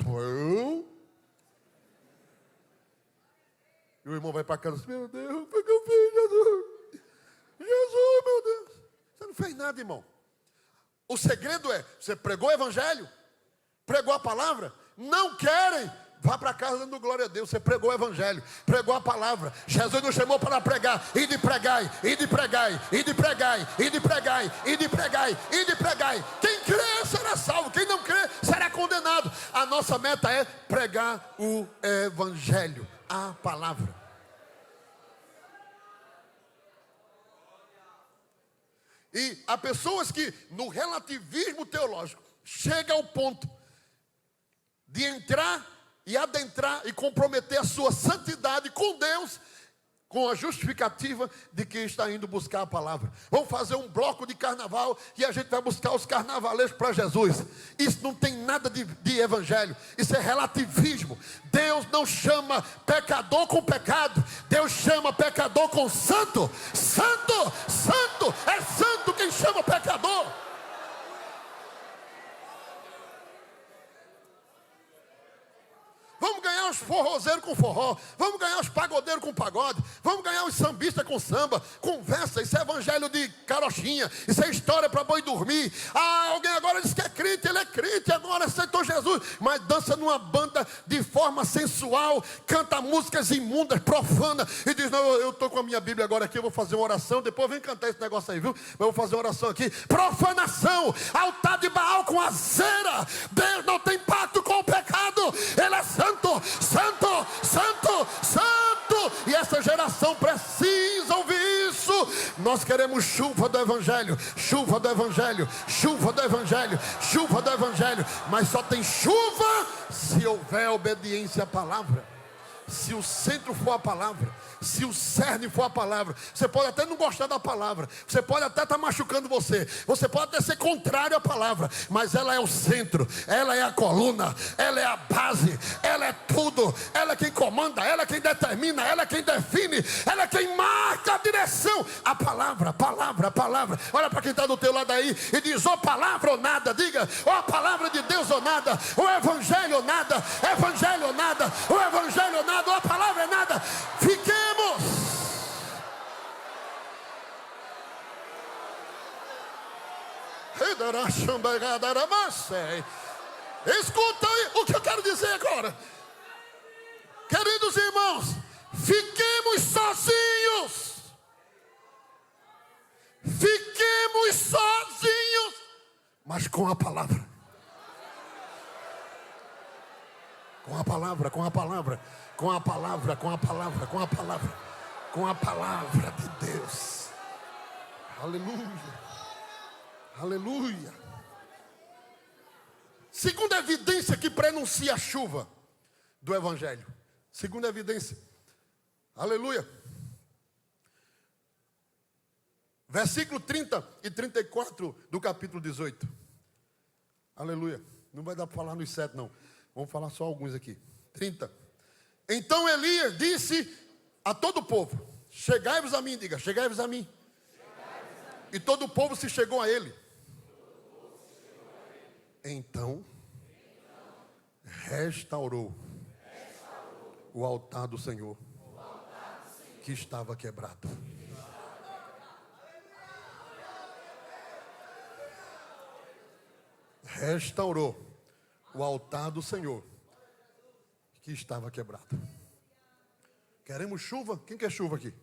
E o irmão vai para casa e diz, meu Deus, o que eu fiz, Jesus? Jesus, meu Deus. Você não fez nada, irmão. O segredo é, você pregou o evangelho, pregou a palavra, não querem, vá para casa dando glória a Deus. Você pregou o evangelho, pregou a palavra. Jesus nos chamou para pregar, e de pregai, e de pregai, e de pregai, e de pregai, e de pregai, e de pregai. Quem crê será salvo, quem não crê será condenado. A nossa meta é pregar o evangelho, a palavra. E há pessoas que no relativismo teológico chega ao ponto de entrar e adentrar e comprometer a sua santidade com Deus, com a justificativa de que está indo buscar a palavra. Vamos fazer um bloco de carnaval e a gente vai buscar os carnavaleiros para Jesus. Isso não tem nada de evangelho, isso é relativismo. Deus não chama pecador com pecado, Deus chama pecador com santo. Santo, santo, é santo quem chama pecador. Vamos ganhar os forrozeiros com forró, vamos ganhar os pagodeiros com pagode, vamos ganhar os sambistas com samba. Conversa, isso é evangelho de carochinha, isso é história para boi dormir. Ah, alguém agora diz que é crente, ele é crente, agora aceitou Jesus, mas dança numa banda de forma sensual, canta músicas imundas, profanas, e diz, não, eu estou com a minha Bíblia agora aqui, eu vou fazer uma oração, depois vem cantar esse negócio aí, viu? Eu vou fazer uma oração aqui. Profanação, altar de Baal com a cera. Deus não tem pacto com o pecado, ele é santo. Santo, santo, santo. E essa geração precisa ouvir isso. Nós queremos chuva do evangelho, chuva do evangelho, chuva do evangelho, chuva do evangelho. Mas só tem chuva se houver obediência à palavra. Se o centro for a palavra, se o cerne for a palavra. Você pode até não gostar da palavra, você pode até estar machucando você pode até ser contrário à palavra, mas ela é o centro, ela é a coluna, ela é a base, ela é tudo, ela é quem comanda, ela é quem determina, ela é quem define, ela é quem marca a direção. A palavra, a palavra, a palavra. Olha para quem está do teu lado aí e diz, ou palavra ou nada. Diga, ou a palavra de Deus ou nada, ou evangelho ou nada, evangelho ou nada, ou evangelho ou nada, ou a palavra é nada. Fiquemos. Escuta aí o que eu quero dizer agora. Queridos irmãos, fiquemos sozinhos. Fiquemos sozinhos, mas com a palavra. Com a palavra, com a palavra, com a palavra, com a palavra, com a palavra, com a palavra de Deus. Aleluia. Aleluia. Segunda evidência que prenuncia a chuva do evangelho. Segunda evidência. Aleluia. Versículo 30 e 34 do capítulo 18. Aleluia. Não vai dar para falar nos 7 não. Vamos falar só alguns aqui. 30. Então Elias disse a todo o povo: chegai-vos a mim, diga, chegai-vos a mim. E todo o povo se chegou a ele. Então restaurou o altar do Senhor que estava quebrado. Restaurou o altar do Senhor que estava quebrado. Queremos chuva? Quem quer chuva aqui?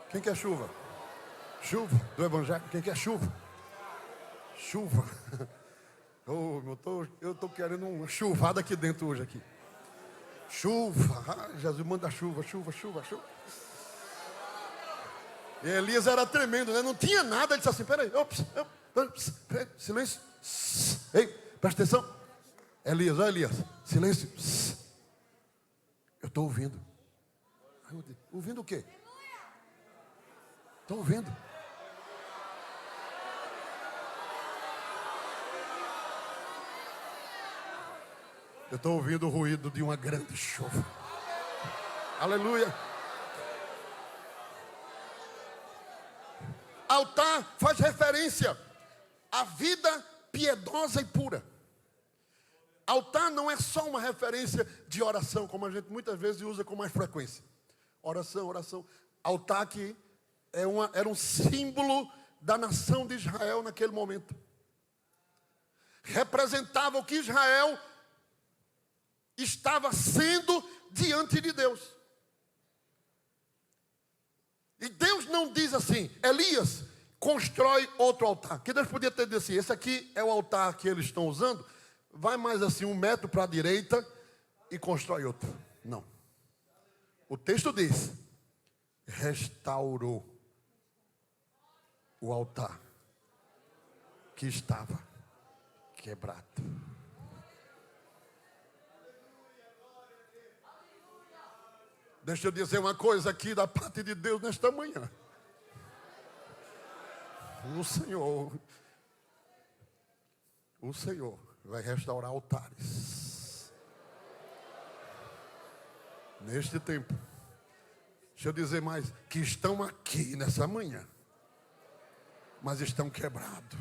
Quem quer chuva? Chuva do evangelho. Quem quer chuva? Chuva. Oh, eu estou querendo uma chuvada aqui dentro hoje aqui. Chuva. Ah, Jesus, manda chuva, chuva, chuva, chuva. E Elias era tremendo, né? Não tinha nada. Ele disse assim, peraí, silêncio. Ei, presta atenção. Elias, olha Elias, silêncio. Eu estou ouvindo. Ouvindo o quê? Estou ouvindo. Eu estou ouvindo o ruído de uma grande chuva. Aleluia. Altar faz referência à vida piedosa e pura. Altar não é só uma referência de oração, como a gente muitas vezes usa com mais frequência. Oração, oração. Altar aqui era um símbolo da nação de Israel naquele momento. Representava o que Israel estava sendo diante de Deus. E Deus não diz assim, Elias, constrói outro altar. Que Deus podia ter dito assim, esse aqui é o altar que eles estão usando, vai mais assim 1 metro para a direita e constrói outro. Não. O texto diz, restaurou o altar que estava quebrado. Deixa eu dizer uma coisa aqui da parte de Deus nesta manhã. O Senhor vai restaurar altares. Neste tempo. Deixa eu dizer mais, que estão aqui nessa manhã, mas estão quebrados.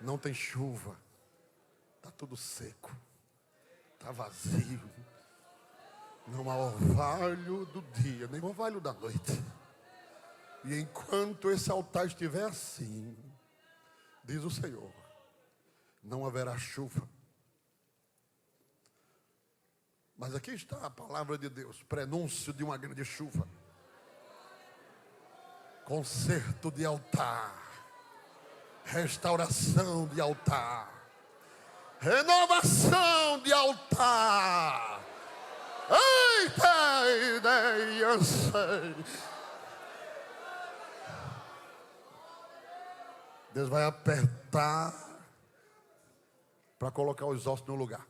Não tem chuva, está tudo seco, está vazio. Não há orvalho do dia, nem orvalho da noite. E enquanto esse altar estiver assim, diz o Senhor, não haverá chuva. Mas aqui está a palavra de Deus, prenúncio de uma grande chuva. Concerto de altar. Restauração de altar. Renovação de altar. Eita, ideia, sei. Deus vai apertar para colocar os ossos no lugar.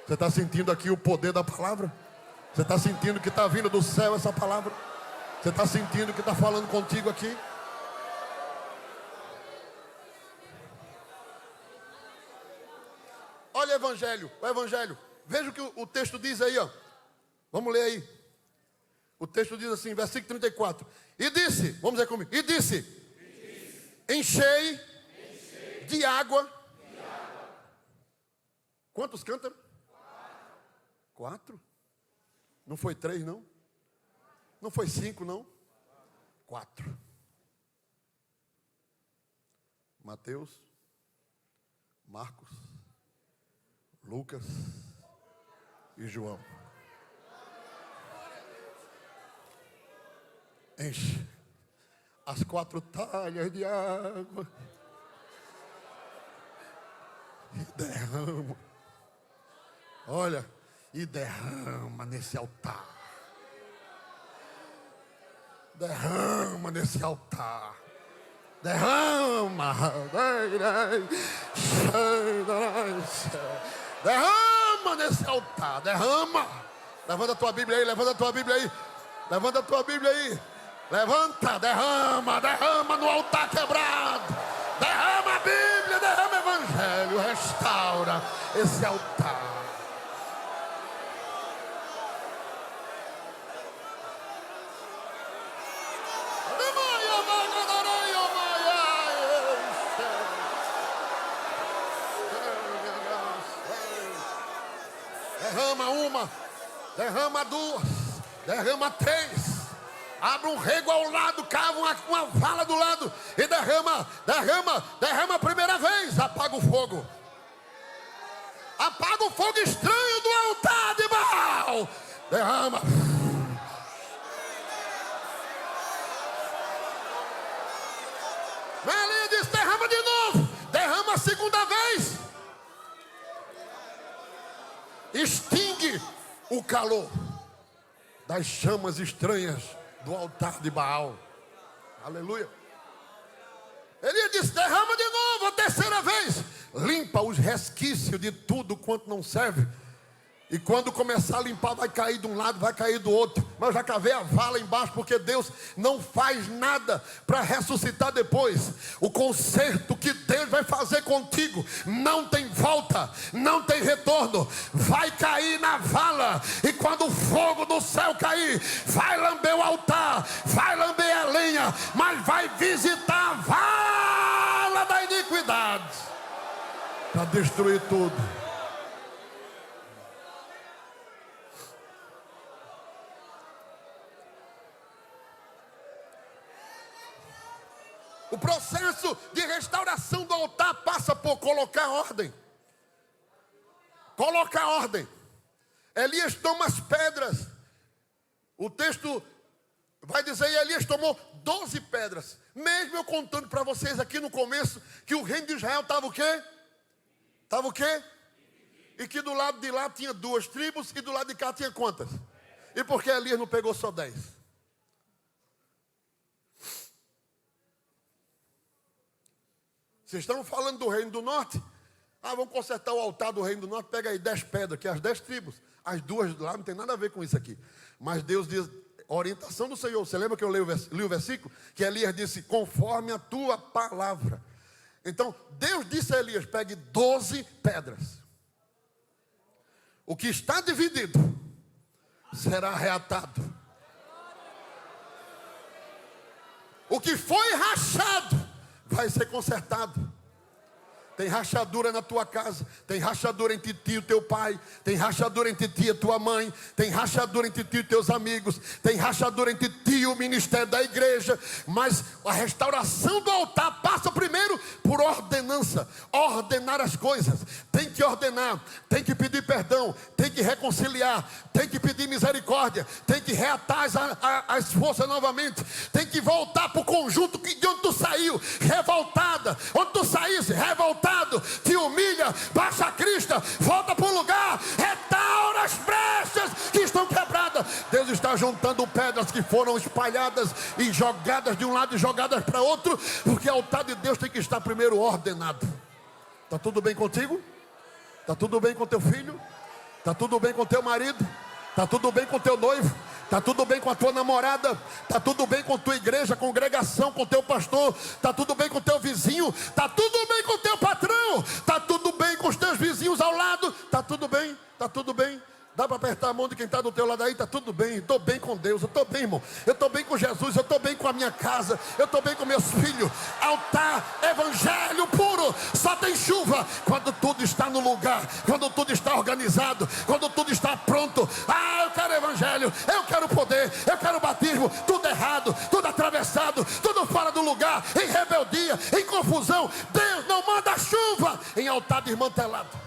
Você está sentindo aqui o poder da palavra? Você está sentindo que está vindo do céu essa palavra? Você está sentindo que está falando contigo aqui? Olha o evangelho. Veja o que o texto diz aí, ó. Vamos ler aí. O texto diz assim, versículo 34. E disse, vamos dizer comigo. E disse, enchei de água. Quantos cântaros? 4? Não foi 3, não? Não foi 5, não? 4. Mateus, Marcos, Lucas e João. Enche as 4 talhas de água e derrama. Olha, e derrama nesse altar. Derrama nesse altar. Derrama. Derrama nesse altar. Derrama. Levanta a tua Bíblia aí, levanta a tua Bíblia aí. Levanta a tua Bíblia aí. Levanta, derrama, derrama no altar quebrado. Derrama a Bíblia, derrama o Evangelho. Restaura esse altar. Derrama uma, derrama 2, derrama 3. Abre um rego ao lado, cava uma vala do lado e derrama a primeira vez. Apaga o fogo. Apaga o fogo estranho do altar de Baal. Derrama. Ele diz: derrama de novo. Derrama a segunda vez. Extingue o calor das chamas estranhas do altar de Baal. Aleluia. Ele disse: derrama de novo a terceira vez. Limpa os resquícios de tudo quanto não serve. E quando começar a limpar, vai cair de um lado, vai cair do outro. Mas eu já cavei a vala embaixo, porque Deus não faz nada para ressuscitar depois. O conserto que Deus vai fazer contigo não tem volta, não tem retorno. Vai cair na vala. E quando o fogo do céu cair, vai lamber o altar, vai lamber a lenha, mas vai visitar a vala da iniquidade para destruir tudo. O processo de restauração do altar passa por colocar ordem. Colocar ordem. Elias toma as pedras. O texto vai dizer: e Elias tomou 12 pedras. Mesmo eu contando para vocês aqui no começo que o reino de Israel estava o quê? Estava o quê? E que do lado de lá tinha 2 tribos e do lado de cá tinha quantas? E por que Elias não pegou só 10? Vocês estão falando do reino do norte? Vamos consertar o altar do reino do norte. Pega aí 10 pedras, que é as 10 tribos. As 2 lá não tem nada a ver com isso aqui. Mas Deus diz, orientação do Senhor. Você lembra que eu li o versículo? Que Elias disse: conforme a tua palavra. Então Deus disse a Elias: pegue 12 pedras. O que está dividido será reatado. O que foi rachado vai ser consertado. Tem rachadura na tua casa, tem rachadura entre ti e o teu pai, tem rachadura entre ti e a tua mãe, tem rachadura entre ti e teus amigos, tem rachadura entre ti e o ministério da igreja. Mas a restauração do altar passa primeiro por ordenança. Ordenar as coisas. Tem que ordenar, tem que pedir perdão, tem que reconciliar, tem que pedir misericórdia, tem que reatar as forças novamente, tem que voltar para o conjunto de onde tu saiu, revoltada, onde tu saísse, revoltado. Te humilha, baixa a crista, volta para o lugar, restaura as brechas que estão quebradas. Deus está juntando pedras que foram espalhadas e jogadas de um lado e jogadas para outro, porque o altar de Deus tem que estar primeiro ordenado. Está tudo bem contigo? Está tudo bem com teu filho? Está tudo bem com teu marido? Está tudo bem com teu noivo? Está tudo bem com a tua namorada? Está tudo bem com tua igreja, congregação, com teu pastor? Está tudo bem com teu vizinho? Está tudo bem com teu patrão? Está tudo bem com os teus vizinhos ao lado? Está tudo bem? Está tudo bem? Dá para apertar a mão de quem está do teu lado aí? Está tudo bem, estou bem com Deus, eu estou bem, irmão. Eu estou bem com Jesus, eu estou bem com a minha casa, eu estou bem com meus filhos. Altar, evangelho puro. Só tem chuva quando tudo está no lugar, quando tudo está organizado, quando tudo está pronto. Eu quero evangelho, eu quero poder, eu quero batismo. Tudo errado, tudo atravessado, tudo fora do lugar, em rebeldia, em confusão. Deus não manda chuva em altar desmantelado.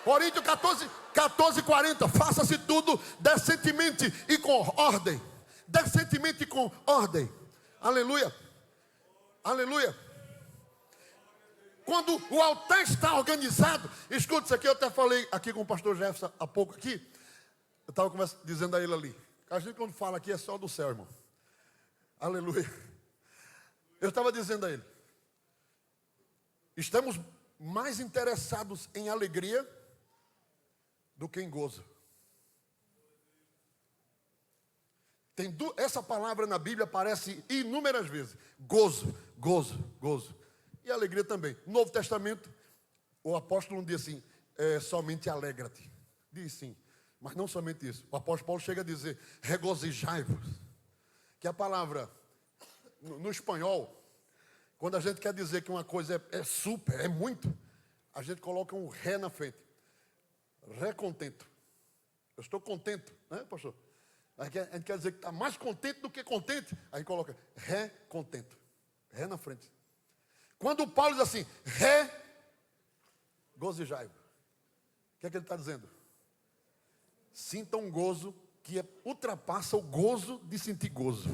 Coríntios 14:40. Faça-se tudo decentemente e com ordem. Decentemente e com ordem. Aleluia. Aleluia. Quando o altar está organizado, escuta isso aqui, eu até falei aqui com o pastor Jefferson há pouco aqui. Eu estava dizendo a ele ali. A gente quando fala aqui é só do céu, irmão. Aleluia. Eu estava dizendo a ele. Estamos mais interessados em alegria do que em gozo. Essa palavra na Bíblia aparece inúmeras vezes. Gozo, gozo, gozo. E alegria também. No Novo Testamento, o apóstolo não diz assim, somente alegra-te. Diz sim, mas não somente isso. O apóstolo Paulo chega a dizer, regozijai-vos. Que a palavra, no espanhol, quando a gente quer dizer que uma coisa é super, é muito, a gente coloca um ré na frente. recontento. Eu estou contente, né, pastor? A gente quer dizer que está mais contente do que contente. Aí coloca recontento. Ré na frente. Quando o Paulo diz assim, regozijai. O que é que ele está dizendo? Sinta um gozo que ultrapassa o gozo de sentir gozo.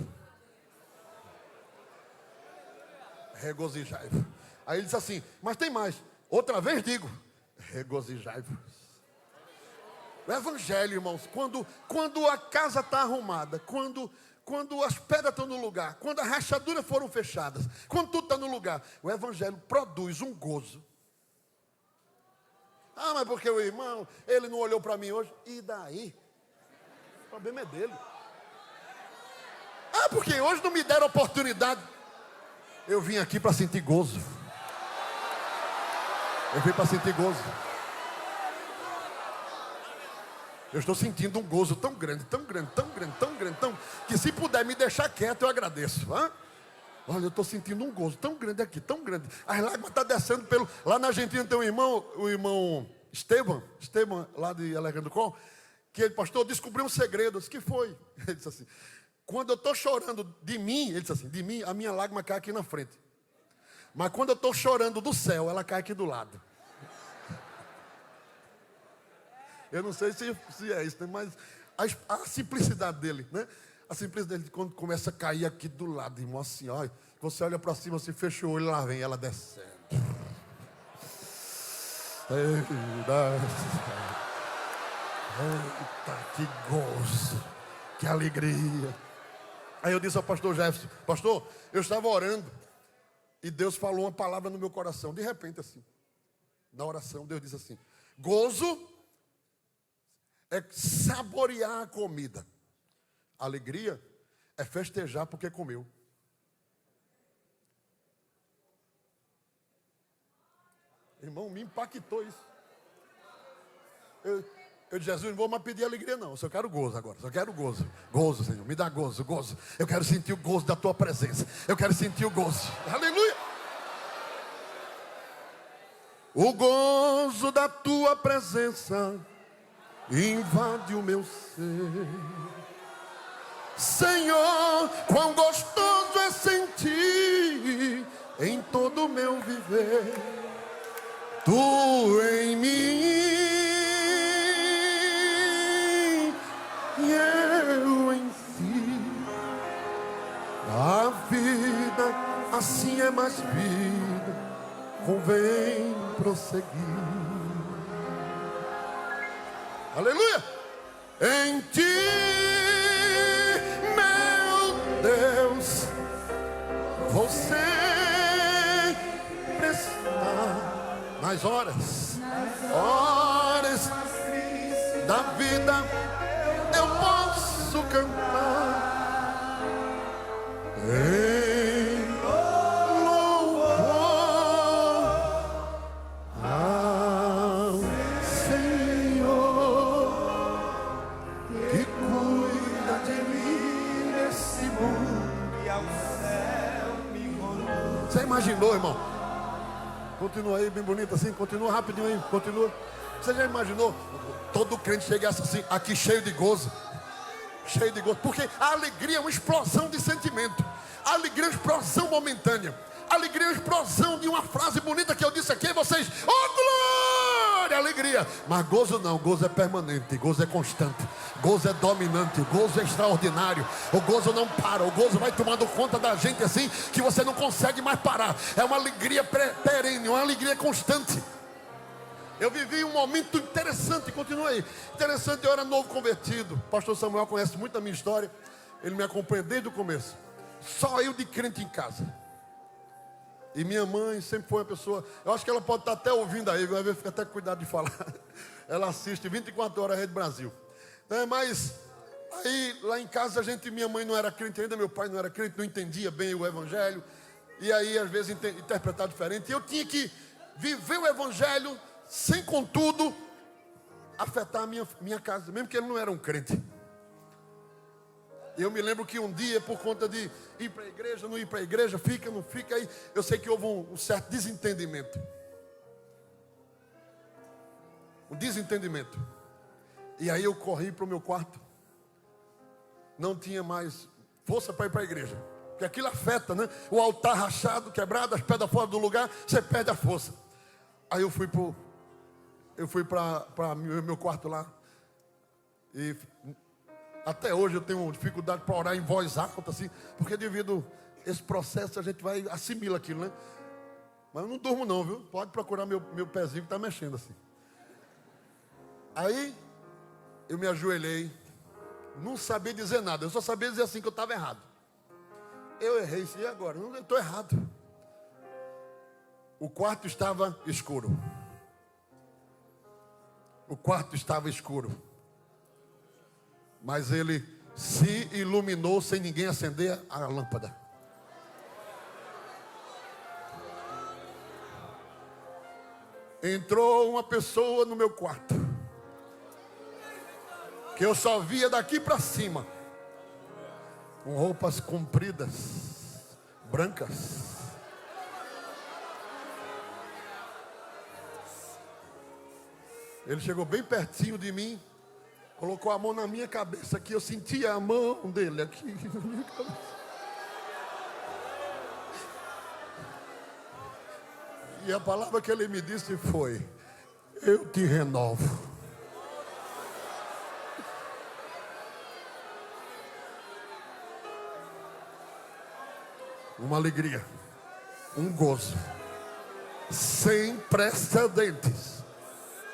Regozijai-vos. Aí ele diz assim, mas tem mais. Outra vez digo, regozijai-vos. O evangelho, irmãos, quando a casa está arrumada, quando as pedras estão no lugar, quando as rachaduras foram fechadas, quando tudo está no lugar, o evangelho produz um gozo. Ah, mas porque o irmão, ele não olhou para mim hoje. E daí? O problema é dele. Ah, porque hoje não me deram oportunidade. Eu vim aqui para sentir gozo. Eu vim para sentir gozo. Eu estou sentindo um gozo tão grande, tão grande, tão grande, tão grande, que se puder me deixar quieto, eu agradeço. Hã? Olha, eu estou sentindo um gozo tão grande aqui, tão grande. As lágrimas estão descendo pelo... Lá na Argentina tem um irmão, o irmão Esteban, lá de Alejandro Col, que ele, pastor, descobriu um segredo. Eu disse, que foi? Ele disse assim, quando eu estou chorando de mim, ele disse assim, de mim, a minha lágrima cai aqui na frente. Mas quando eu estou chorando do céu, ela cai aqui do lado. Eu não sei se é isso, né? Mas a simplicidade dele, né? A simplicidade dele, quando começa a cair aqui do lado, irmão, assim, olha, você olha para cima, assim, fecha o olho, lá vem ela descendo. Eita, que gozo, que alegria. Aí eu disse ao pastor Jefferson, pastor, eu estava orando e Deus falou uma palavra no meu coração, de repente assim, na oração, Deus disse assim, gozo é saborear a comida. Alegria é festejar porque comeu. Irmão, me impactou isso. Eu disse, Jesus, não vou mais pedir alegria não, eu só quero gozo agora, só quero gozo. Gozo, Senhor, me dá gozo, gozo. Eu quero sentir o gozo da tua presença. Eu quero sentir o gozo. Aleluia. O gozo da tua presença invade o meu ser. Senhor, quão gostoso é sentir em todo o meu viver, tu em mim e eu em ti. A vida assim é mais vida, convém prosseguir. Aleluia! Em ti, meu Deus, vou sempre estar nas horas da vida, eu posso cantar em louvor ao Senhor que cuida de mim nesse mundo e ao céu me conduz. Você imaginou, irmão? Continua aí, bem bonito assim, continua rapidinho aí, continua. Você já imaginou? Todo crente chegasse assim, aqui cheio de gozo. Cheio de gozo, porque a alegria é uma explosão de sentimento. A alegria é uma explosão momentânea. A alegria é uma explosão de uma frase bonita que eu disse aqui, vocês, oh glória, alegria. Mas gozo não, gozo é permanente, gozo é constante, gozo é dominante, gozo é extraordinário. O gozo não para, o gozo vai tomando conta da gente assim, que você não consegue mais parar. É uma alegria perene, uma alegria constante. Eu vivi um momento interessante, continua aí. Interessante, eu era novo convertido. O pastor Samuel conhece muito a minha história. Ele me acompanha desde o começo. Só eu de crente em casa. E minha mãe sempre foi uma pessoa... Eu acho que ela pode estar até ouvindo aí, vai ver, fica até com cuidado de falar. Ela assiste 24 horas a Rede Brasil. Mas aí lá em casa minha mãe não era crente ainda, meu pai não era crente, não entendia bem o evangelho. E aí às vezes interpretar diferente. E eu tinha que viver o evangelho sem, contudo, afetar a minha casa, mesmo que ele não era um crente. Eu me lembro que um dia, por conta de ir para a igreja, não ir para a igreja, fica, não fica, aí eu sei que houve um certo desentendimento. um desentendimento. E aí eu corri para o meu quarto. Não tinha mais força para ir para a igreja. Porque aquilo afeta, né? O altar rachado, quebrado, as pedras fora do lugar, você perde a força. Aí eu fui para meu quarto lá. E até hoje eu tenho dificuldade para orar em voz alta, assim. Porque devido a esse processo a gente vai assimila aquilo, né? Mas eu não durmo não, viu? Pode procurar meu pezinho que está mexendo assim. Aí eu me ajoelhei. Não sabia dizer nada. Eu só sabia dizer assim que eu estava errado. Eu errei, e agora? Eu estou errado. O quarto estava escuro. O quarto estava escuro. Mas ele se iluminou sem ninguém acender a lâmpada. Entrou uma pessoa no meu quarto, que eu só via daqui para cima, com roupas compridas, brancas. Ele chegou bem pertinho de mim, colocou a mão na minha cabeça aqui, eu sentia a mão dele aqui na minha cabeça. E a palavra que ele me disse foi: eu te renovo. Uma alegria, um gozo, sem precedentes,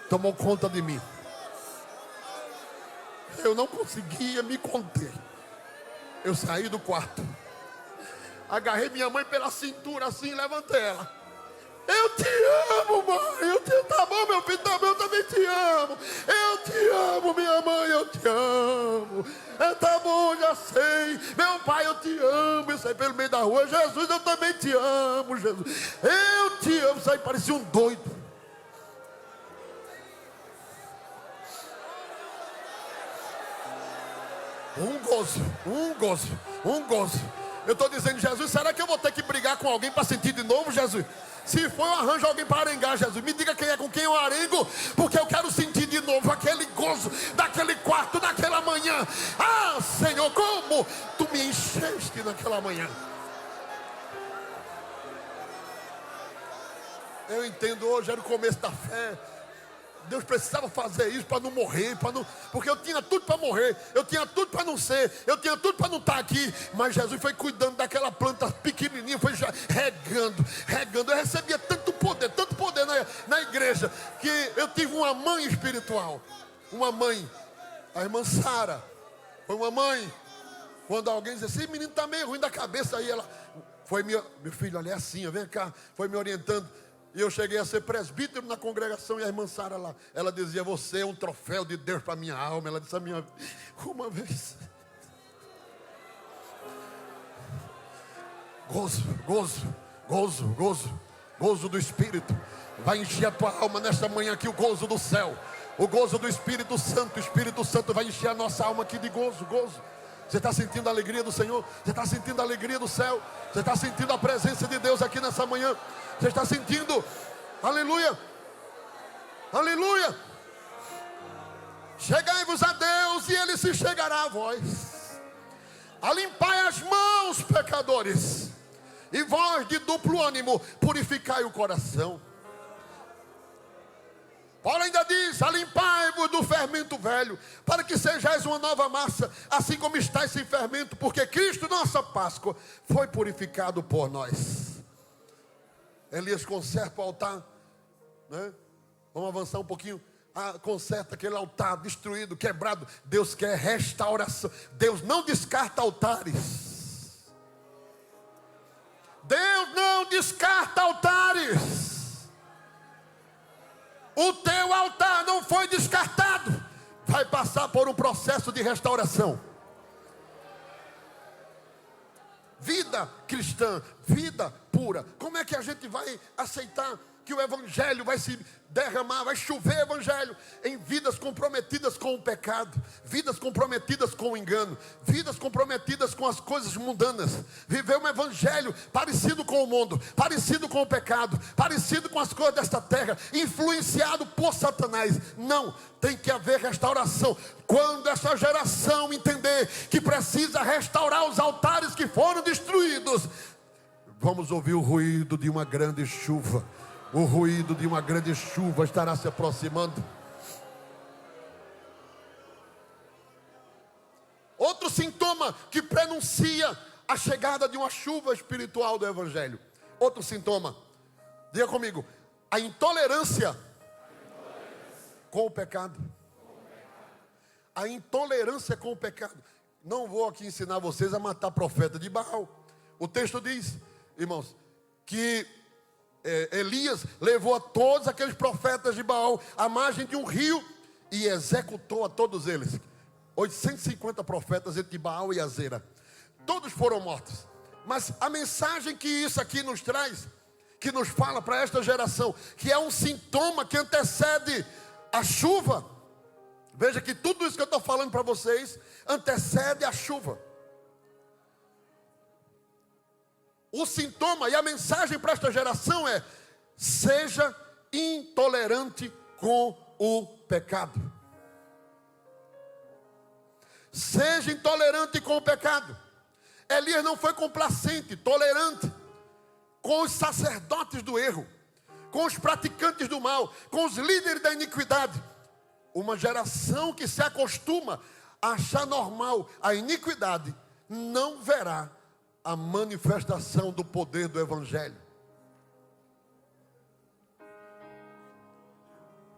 tomou conta de mim. Eu não conseguia me conter. Eu saí do quarto, agarrei minha mãe pela cintura assim, levantei ela. Eu te amo, mãe. Tá bom, meu filho, tá bom, eu também te amo. Eu te amo, minha mãe, eu te amo. Tá bom, já sei. Meu pai, eu te amo. Eu saí pelo meio da rua. Jesus, eu também te amo, Jesus. Eu te amo. Saí, parecia um doido. Um gozo, um gozo, um gozo. Eu estou dizendo: Jesus, será que eu vou ter que brigar com alguém para sentir de novo, Jesus? Se for, eu arranjo alguém para arengar, Jesus. Me diga quem é com quem eu arengo, porque eu quero sentir de novo aquele gozo daquele quarto, daquela manhã. Ah, Senhor, como tu me encheste naquela manhã. Eu entendo, hoje era o começo da fé. Deus precisava fazer isso para não morrer, porque eu tinha tudo para morrer, eu tinha tudo para não ser, eu tinha tudo para não estar aqui. Mas Jesus foi cuidando daquela planta pequenininha, foi já regando. Eu recebia tanto poder na igreja, que eu tive uma mãe espiritual. Uma mãe, a irmã Sara, foi uma mãe. Quando alguém dizia assim: menino está meio ruim da cabeça, aí ela foi meu filho, olha, é assim, vem cá, foi me orientando. E eu cheguei a ser presbítero na congregação, e a irmã Sara lá, ela dizia: você é um troféu de Deus para a minha alma. Ela disse a minha uma vez. Gozo do Espírito. Vai encher a tua alma nesta manhã aqui, o gozo do céu. O gozo do Espírito Santo. O Espírito Santo vai encher a nossa alma aqui de gozo. Você está sentindo a alegria do Senhor? Você está sentindo a alegria do céu? Você está sentindo a presença de Deus aqui nessa manhã? Você está sentindo? Aleluia! Aleluia! Chegai-vos a Deus e Ele se chegará a vós. Alimpai as mãos, pecadores, e vós de duplo ânimo, purificai o coração. Paulo ainda diz: alimpai-vos do fermento velho, para que sejais uma nova massa, assim como estáis sem fermento, porque Cristo, nossa Páscoa, foi purificado por nós. Elias conserta o altar, né? Vamos avançar um pouquinho. Conserta aquele altar destruído, quebrado. Deus quer restauração. Deus não descarta altares. Deus não descarta altares. O teu altar não foi descartado. Vai passar por um processo de restauração. Vida cristã, vida pura. Como é que a gente vai aceitar que o evangelho vai se derramar, vai chover evangelho em vidas comprometidas com o pecado, vidas comprometidas com o engano, vidas comprometidas com as coisas mundanas. Viver um evangelho parecido com o mundo, parecido com o pecado, parecido com as coisas desta terra, influenciado por Satanás. Não, tem que haver restauração. Quando essa geração entender que precisa restaurar os altares que foram destruídos, vamos ouvir o ruído de uma grande chuva. O ruído de uma grande chuva estará se aproximando. Outro sintoma que prenuncia a chegada de uma chuva espiritual do evangelho. Outro sintoma, diga comigo, a intolerância com o pecado. A intolerância com o pecado. Não vou aqui ensinar vocês a matar profeta de Baal. O texto diz, irmãos, que Elias levou a todos aqueles profetas de Baal à margem de um rio e executou a todos eles. 850 profetas entre Baal e Azera. Todos foram mortos. Mas a mensagem que isso aqui nos traz, que nos fala para esta geração, que é um sintoma que antecede a chuva. Veja que tudo isso que eu estou falando para vocês antecede a chuva. O sintoma e a mensagem para esta geração é: seja intolerante com o pecado. Seja intolerante com o pecado. Elias não foi complacente, tolerante com os sacerdotes do erro, com os praticantes do mal, com os líderes da iniquidade. Uma geração que se acostuma a achar normal a iniquidade não verá a manifestação do poder do evangelho.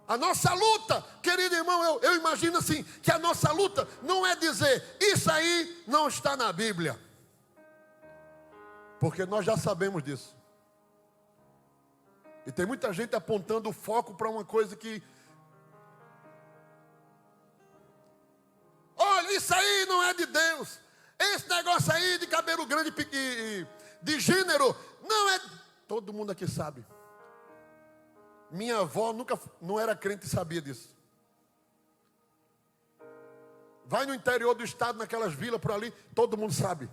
A nossa luta, querido irmão, eu imagino assim, que a nossa luta não é dizer, isso aí não está na Bíblia. Porque nós já sabemos disso. E tem muita gente apontando o foco para uma coisa que... Olha, isso aí não é de Deus. Esse negócio aí de cabelo grande, de gênero, não é... Todo mundo aqui sabe. Minha avó não era crente e sabia disso. Vai no interior do estado, naquelas vilas por ali, todo mundo sabe.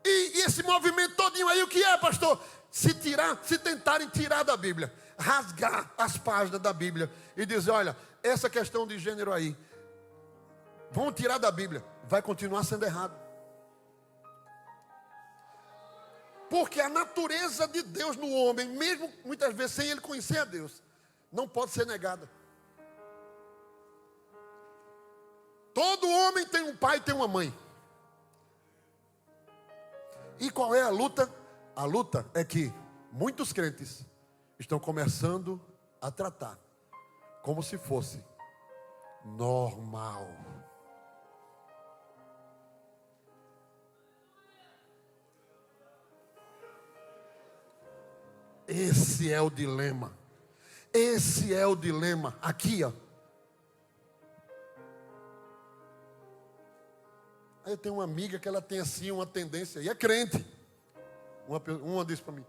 E esse movimento todinho aí, o que é, pastor? Se tentarem tirar da Bíblia, rasgar as páginas da Bíblia e dizer, olha, essa questão de gênero aí, vão tirar da Bíblia, vai continuar sendo errado. Porque a natureza de Deus no homem, mesmo muitas vezes sem ele conhecer a Deus, não pode ser negada. Todo homem tem um pai e tem uma mãe. E qual é a luta? A luta é que muitos crentes estão começando a tratar como se fosse normal. Esse é o dilema. Esse é o dilema. Aqui, ó. Aí eu tenho uma amiga que ela tem assim uma tendência, e é crente. Uma disse para mim.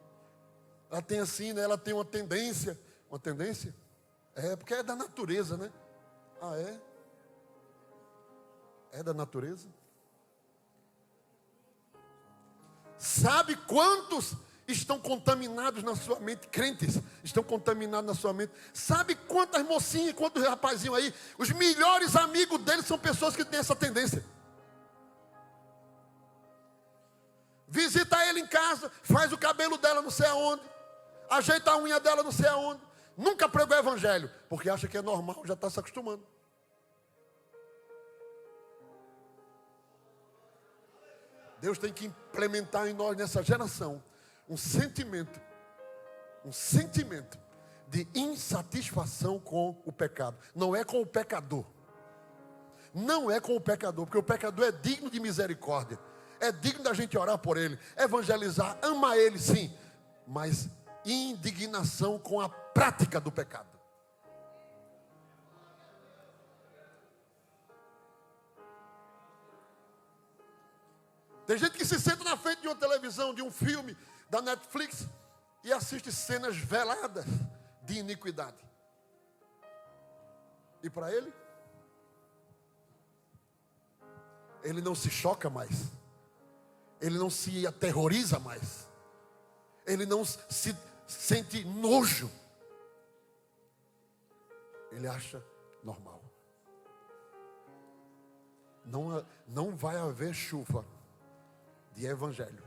Ela tem assim, né? Ela tem uma tendência. Uma tendência? É, porque é da natureza, né? Ah, é? É da natureza? Sabe quantos estão contaminados na sua mente? Crentes estão contaminados na sua mente. Sabe quantas mocinhas, quantos rapazinhos aí? Os melhores amigos deles são pessoas que têm essa tendência. Visita ele em casa, faz o cabelo dela não sei aonde, ajeita a unha dela não sei aonde. Nunca pregou o evangelho, porque acha que é normal, já está se acostumando. Deus tem que implementar em nós, nessa geração, um sentimento de insatisfação com o pecado. Não é com o pecador. Não é com o pecador, porque o pecador é digno de misericórdia. É digno da gente orar por ele, evangelizar, amar ele sim, mas indignação com a prática do pecado. Tem gente que se senta na frente de uma televisão, de um filme da Netflix, e assiste cenas veladas de iniquidade. E para ele não se choca mais, ele não se aterroriza mais, ele não se sente nojo, ele acha normal. Não vai haver chuva de evangelho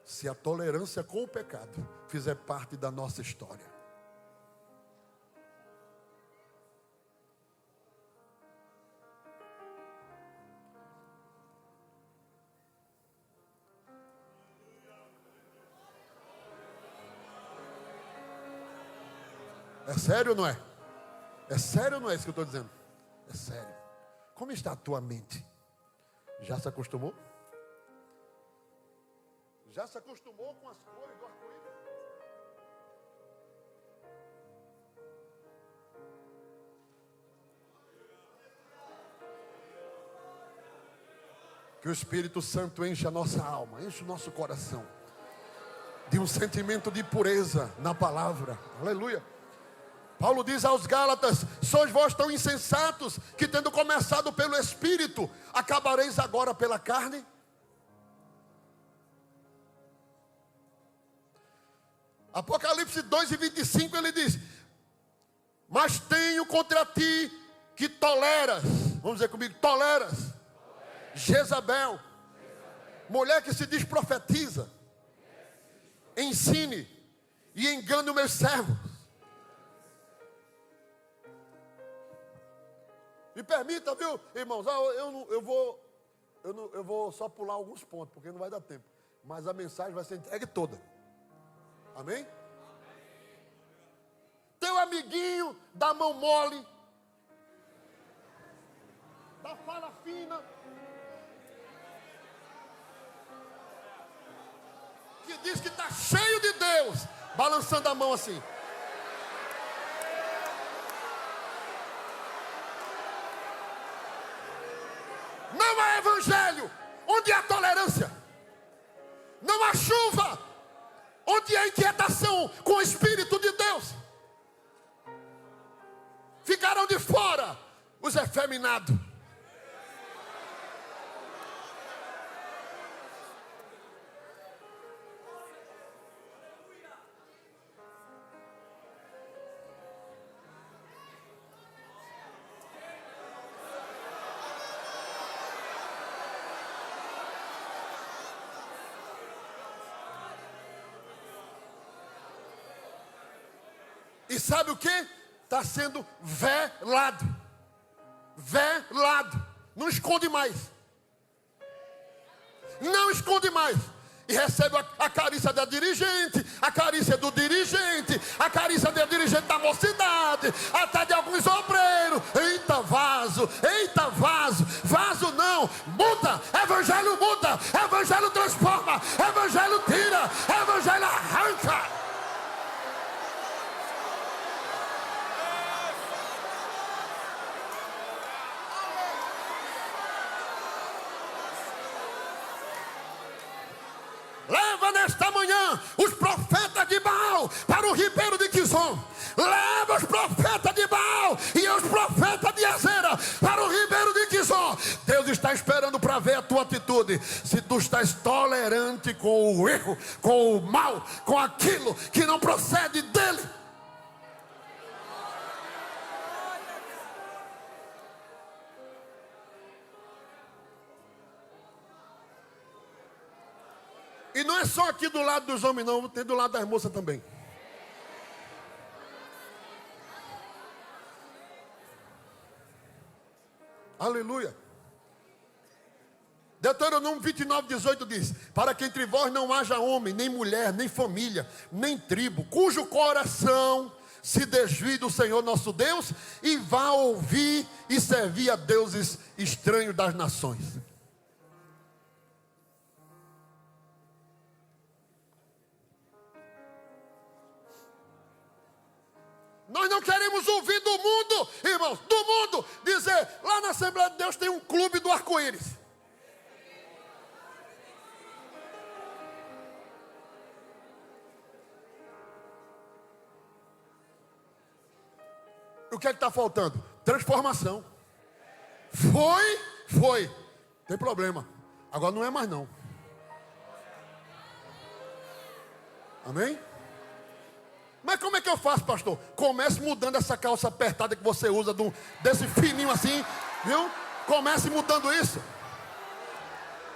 se a tolerância com o pecado fizer parte da nossa história. É sério ou não é? É sério ou não é isso que eu estou dizendo? É sério. Como está a tua mente? Já se acostumou? Já se acostumou com as cores do arco-íris? Que o Espírito Santo enche a nossa alma, enche o nosso coração de um sentimento de pureza na palavra. Aleluia. Paulo diz aos Gálatas: sois vós tão insensatos, que tendo começado pelo Espírito, acabareis agora pela carne? Apocalipse 2:25 ele diz: mas tenho contra ti que toleras, vamos dizer comigo, toleras Jezabel, mulher que se diz profetiza, ensine e engane os meus servos. Me permita, viu, irmãos, eu vou só pular alguns pontos, porque não vai dar tempo. Mas a mensagem vai ser entregue toda. Amém? Teu amiguinho da mão mole, da fala fina, que diz que está cheio de Deus, balançando a mão assim. Não há evangelho onde há tolerância. Não há chuva onde há inquietação com o Espírito de Deus. Ficarão de fora os efeminados. E sabe o que? Está sendo velado. Velado. Não esconde mais. Não esconde mais. E recebe a carícia da dirigente, a carícia do dirigente, a carícia do dirigente da mocidade, até de alguns obreiros. Eita vaso, eita vaso. Vaso não, muda. Evangelho muda, evangelho transforma, evangelho tira, evangelho arranca. Leva nesta manhã os profetas de Baal para o ribeiro de Quizon. Leva os profetas de Baal e os profetas de Azera para o ribeiro de Quizon. Deus está esperando para ver a tua atitude. Se tu estás tolerante com o erro, com o mal, com aquilo que não procede dele. E não é só aqui do lado dos homens não, tem do lado das moças também. Aleluia. Deuteronômio 29:18 diz: para que entre vós não haja homem, nem mulher, nem família, nem tribo, cujo coração se desvie do Senhor nosso Deus e vá ouvir e servir a deuses estranhos das nações. Nós não queremos ouvir do mundo, irmãos, do mundo, dizer, lá na Assembleia de Deus tem um clube do arco-íris. que é que está faltando? Transformação. Foi. Tem problema. Agora não é mais não. Amém? Mas como é que eu faço, pastor? Comece mudando essa calça apertada que você usa, desse fininho assim, viu? Comece mudando isso.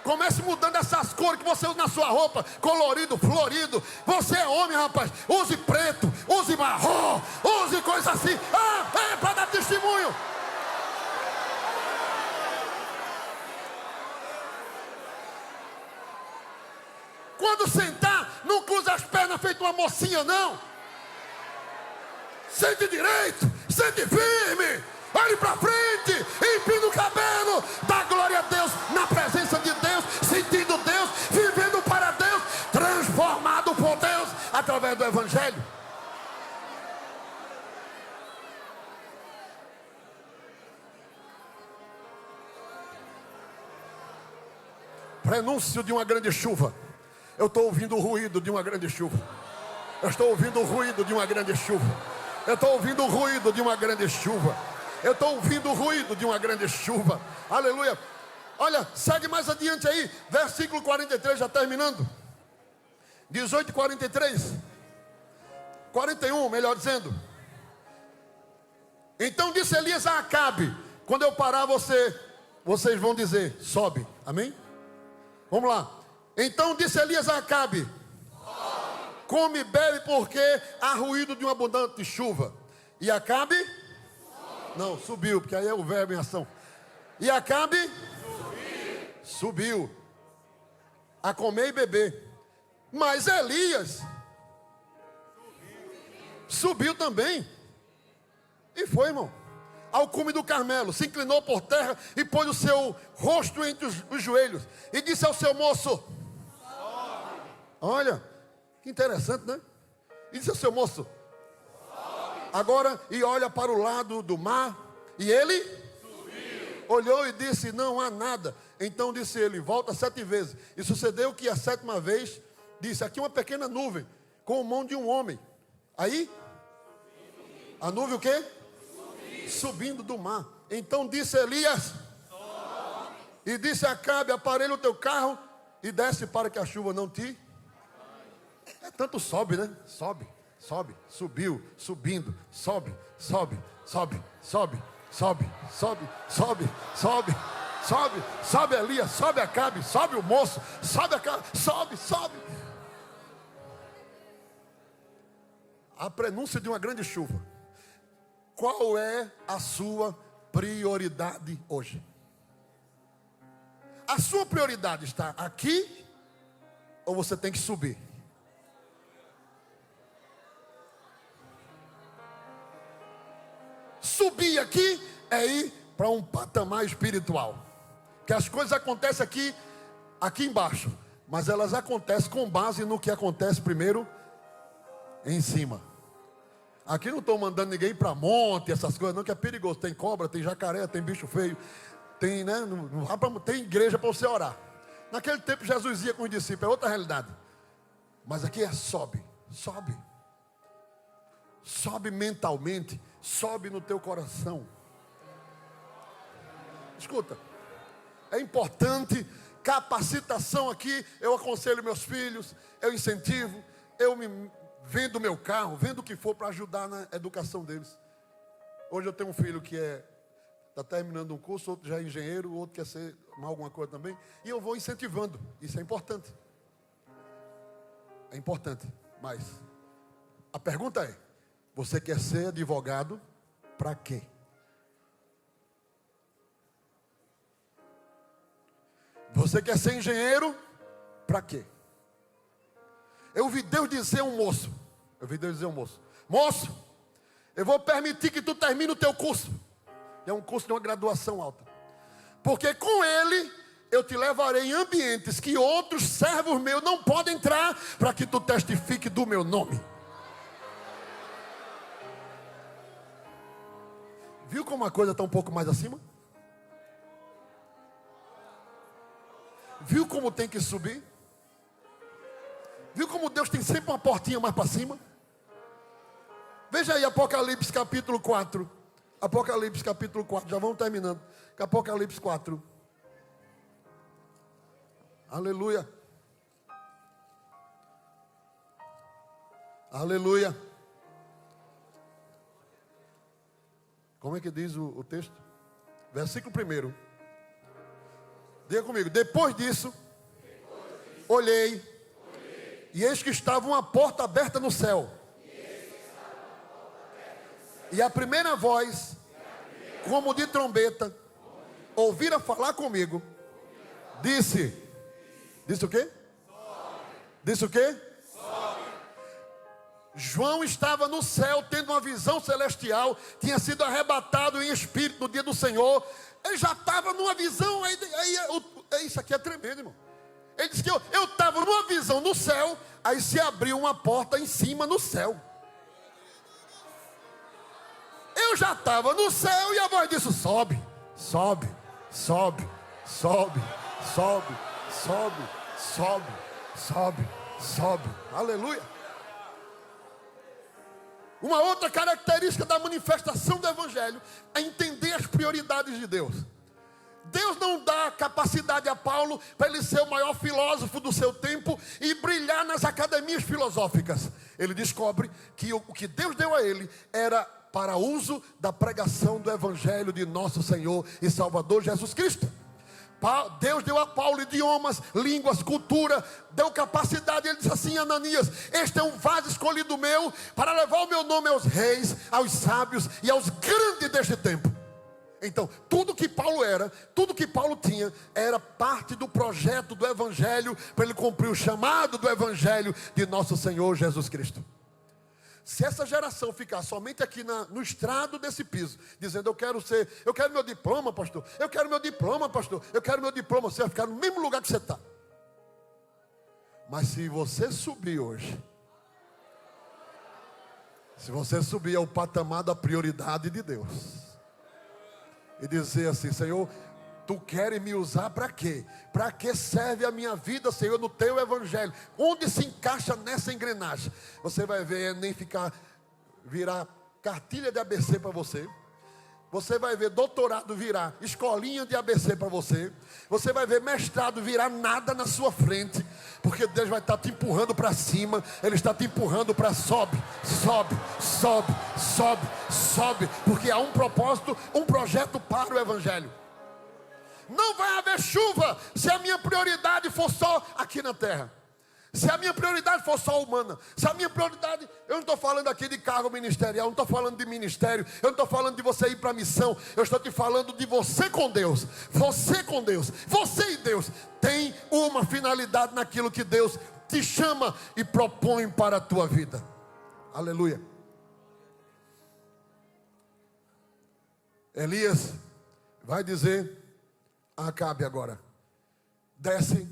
Comece mudando essas cores que você usa na sua roupa, colorido, florido. Você é homem, rapaz, use preto, use marrom, use coisa assim. É para dar testemunho. Quando sentar, não cruza as pernas feito uma mocinha, não. Sente direito, sente firme, olhe para frente, empina o cabelo, dá glória a Deus, na presença de Deus, sentindo Deus, vivendo para Deus, transformado por Deus, através do Evangelho. Prenúncio de uma grande chuva. Eu estou ouvindo o ruído de uma grande chuva. Eu estou ouvindo o ruído de uma grande chuva. Eu estou ouvindo o ruído de uma grande chuva. Eu estou ouvindo o ruído de uma grande chuva. Aleluia. Olha, segue mais adiante aí. Versículo 43, já terminando. 18 e 43. 41, melhor dizendo. Então disse Elias a Acabe: quando eu parar vocês vão dizer, sobe. Amém? Vamos lá. Então disse Elias a Acabe: come e bebe, porque há ruído de uma abundante chuva. E Acabe? Não, subiu, porque aí é o verbo em ação. E Acabe? Subiu a comer e beber. Mas Elias subiu também. E foi, irmão, ao cume do Carmelo, se inclinou por terra e pôs o seu rosto entre os joelhos. E disse ao seu moço: olha, que interessante, né? E disse ao seu moço: agora, e olha para o lado do mar. E ele olhou e disse: não há nada. Então disse ele: volta 7 vezes. E sucedeu que a 7ª vez disse: aqui uma pequena nuvem com a mão de um homem. Aí a nuvem o quê? Subindo do mar. Então disse Elias e disse a Acabe: aparelha o teu carro e desce para que a chuva não te... tanto sobe, né? Sobe, subiu, subindo, sobe, sobe Elias, sobe Acabe, sobe o moço, sobe Acabe, sobe. A prenúncia de uma grande chuva. Qual é a sua prioridade hoje? A sua prioridade está aqui ou você tem que subir? Subir aqui é ir para um patamar espiritual. Que as coisas acontecem aqui embaixo, mas elas acontecem com base no que acontece primeiro em cima. Aqui não estou mandando ninguém para monte, essas coisas não, que é perigoso. Tem cobra, tem jacaré, tem bicho feio, tem, né? Tem igreja para você orar. Naquele tempo Jesus ia com os discípulos, é outra realidade. Mas aqui é sobe. Sobe mentalmente, sobe no teu coração. Escuta, é importante capacitação aqui. Eu aconselho meus filhos, eu incentivo, vendo meu carro, vendo o que for para ajudar na educação deles. Hoje eu tenho um filho que está terminando um curso, outro já é engenheiro, outro quer ser alguma coisa também, e eu vou incentivando. Isso é importante. É importante, mas a pergunta é: você quer ser advogado para quê? Você quer ser engenheiro para quê? Eu ouvi Deus dizer a um moço, moço, eu vou permitir que tu termine o teu curso. É um curso de uma graduação alta. Porque com ele eu te levarei em ambientes que outros servos meus não podem entrar, para que tu testifique do meu nome. Viu como a coisa está um pouco mais acima? Viu como tem que subir? Viu como Deus tem sempre uma portinha mais para cima? Veja aí Apocalipse capítulo 4, Apocalipse capítulo 4, já vamos terminando. Apocalipse 4. Aleluia. Aleluia. Como é que diz o texto? Versículo 1. Diga comigo. Depois disso, olhei, e eis que estava uma porta aberta no céu. E a primeira voz, como de trombeta, ouvira falar comigo, disse o quê? Disse o quê? João estava no céu, tendo uma visão celestial, tinha sido arrebatado em espírito no dia do Senhor. Ele já estava numa visão, isso aqui é tremendo, irmão. Ele disse que eu estava numa visão no céu, aí se abriu uma porta em cima no céu. Eu já estava no céu e a voz disse: sobe, sobe, sobe, sobe, sobe, sobe, sobe, sobe, sobe. Aleluia. Uma outra característica da manifestação do Evangelho é entender as prioridades de Deus. Deus não dá capacidade a Paulo para ele ser o maior filósofo do seu tempo e brilhar nas academias filosóficas. Ele descobre que o que Deus deu a ele era para uso da pregação do Evangelho de nosso Senhor e Salvador Jesus Cristo. Deus deu a Paulo idiomas, línguas, cultura, deu capacidade. Ele disse assim: Ananias, este é um vaso escolhido meu para levar o meu nome aos reis, aos sábios e aos grandes deste tempo. Então, tudo que Paulo era, tudo que Paulo tinha, era parte do projeto do Evangelho, para ele cumprir o chamado do Evangelho de nosso Senhor Jesus Cristo. Se essa geração ficar somente aqui no estrado desse piso, dizendo: eu quero meu diploma, pastor, eu quero meu diploma, pastor, eu quero meu diploma, você vai ficar no mesmo lugar que você está. Mas se você subir hoje, se você subir ao patamar da prioridade de Deus, e dizer assim: Senhor, Tu queres me usar para quê? Para que serve a minha vida, Senhor, no Teu Evangelho? Onde se encaixa nessa engrenagem? Você vai ver nem virar cartilha de ABC para você. Você vai ver doutorado virar escolinha de ABC para você. Você vai ver mestrado virar nada na sua frente. Porque Deus vai estar te empurrando para cima. Ele está te empurrando para sobe, sobe, sobe, sobe, sobe. Porque há um propósito, um projeto para o Evangelho. Não vai haver chuva se a minha prioridade for só aqui na terra. Se a minha prioridade for só humana. Se a minha prioridade, eu não estou falando aqui de cargo ministerial, eu não estou falando de ministério, eu não estou falando de você ir para a missão, eu estou te falando de você com Deus. Você com Deus, você e Deus tem uma finalidade naquilo que Deus te chama e propõe para a tua vida. Aleluia. Elias vai dizer a Acabe agora: desce,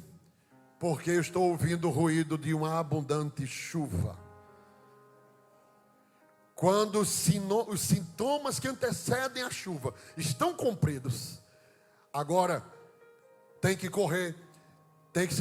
porque eu estou ouvindo o ruído de uma abundante chuva. Quando os sintomas que antecedem a chuva estão cumpridos, agora tem que correr, tem que se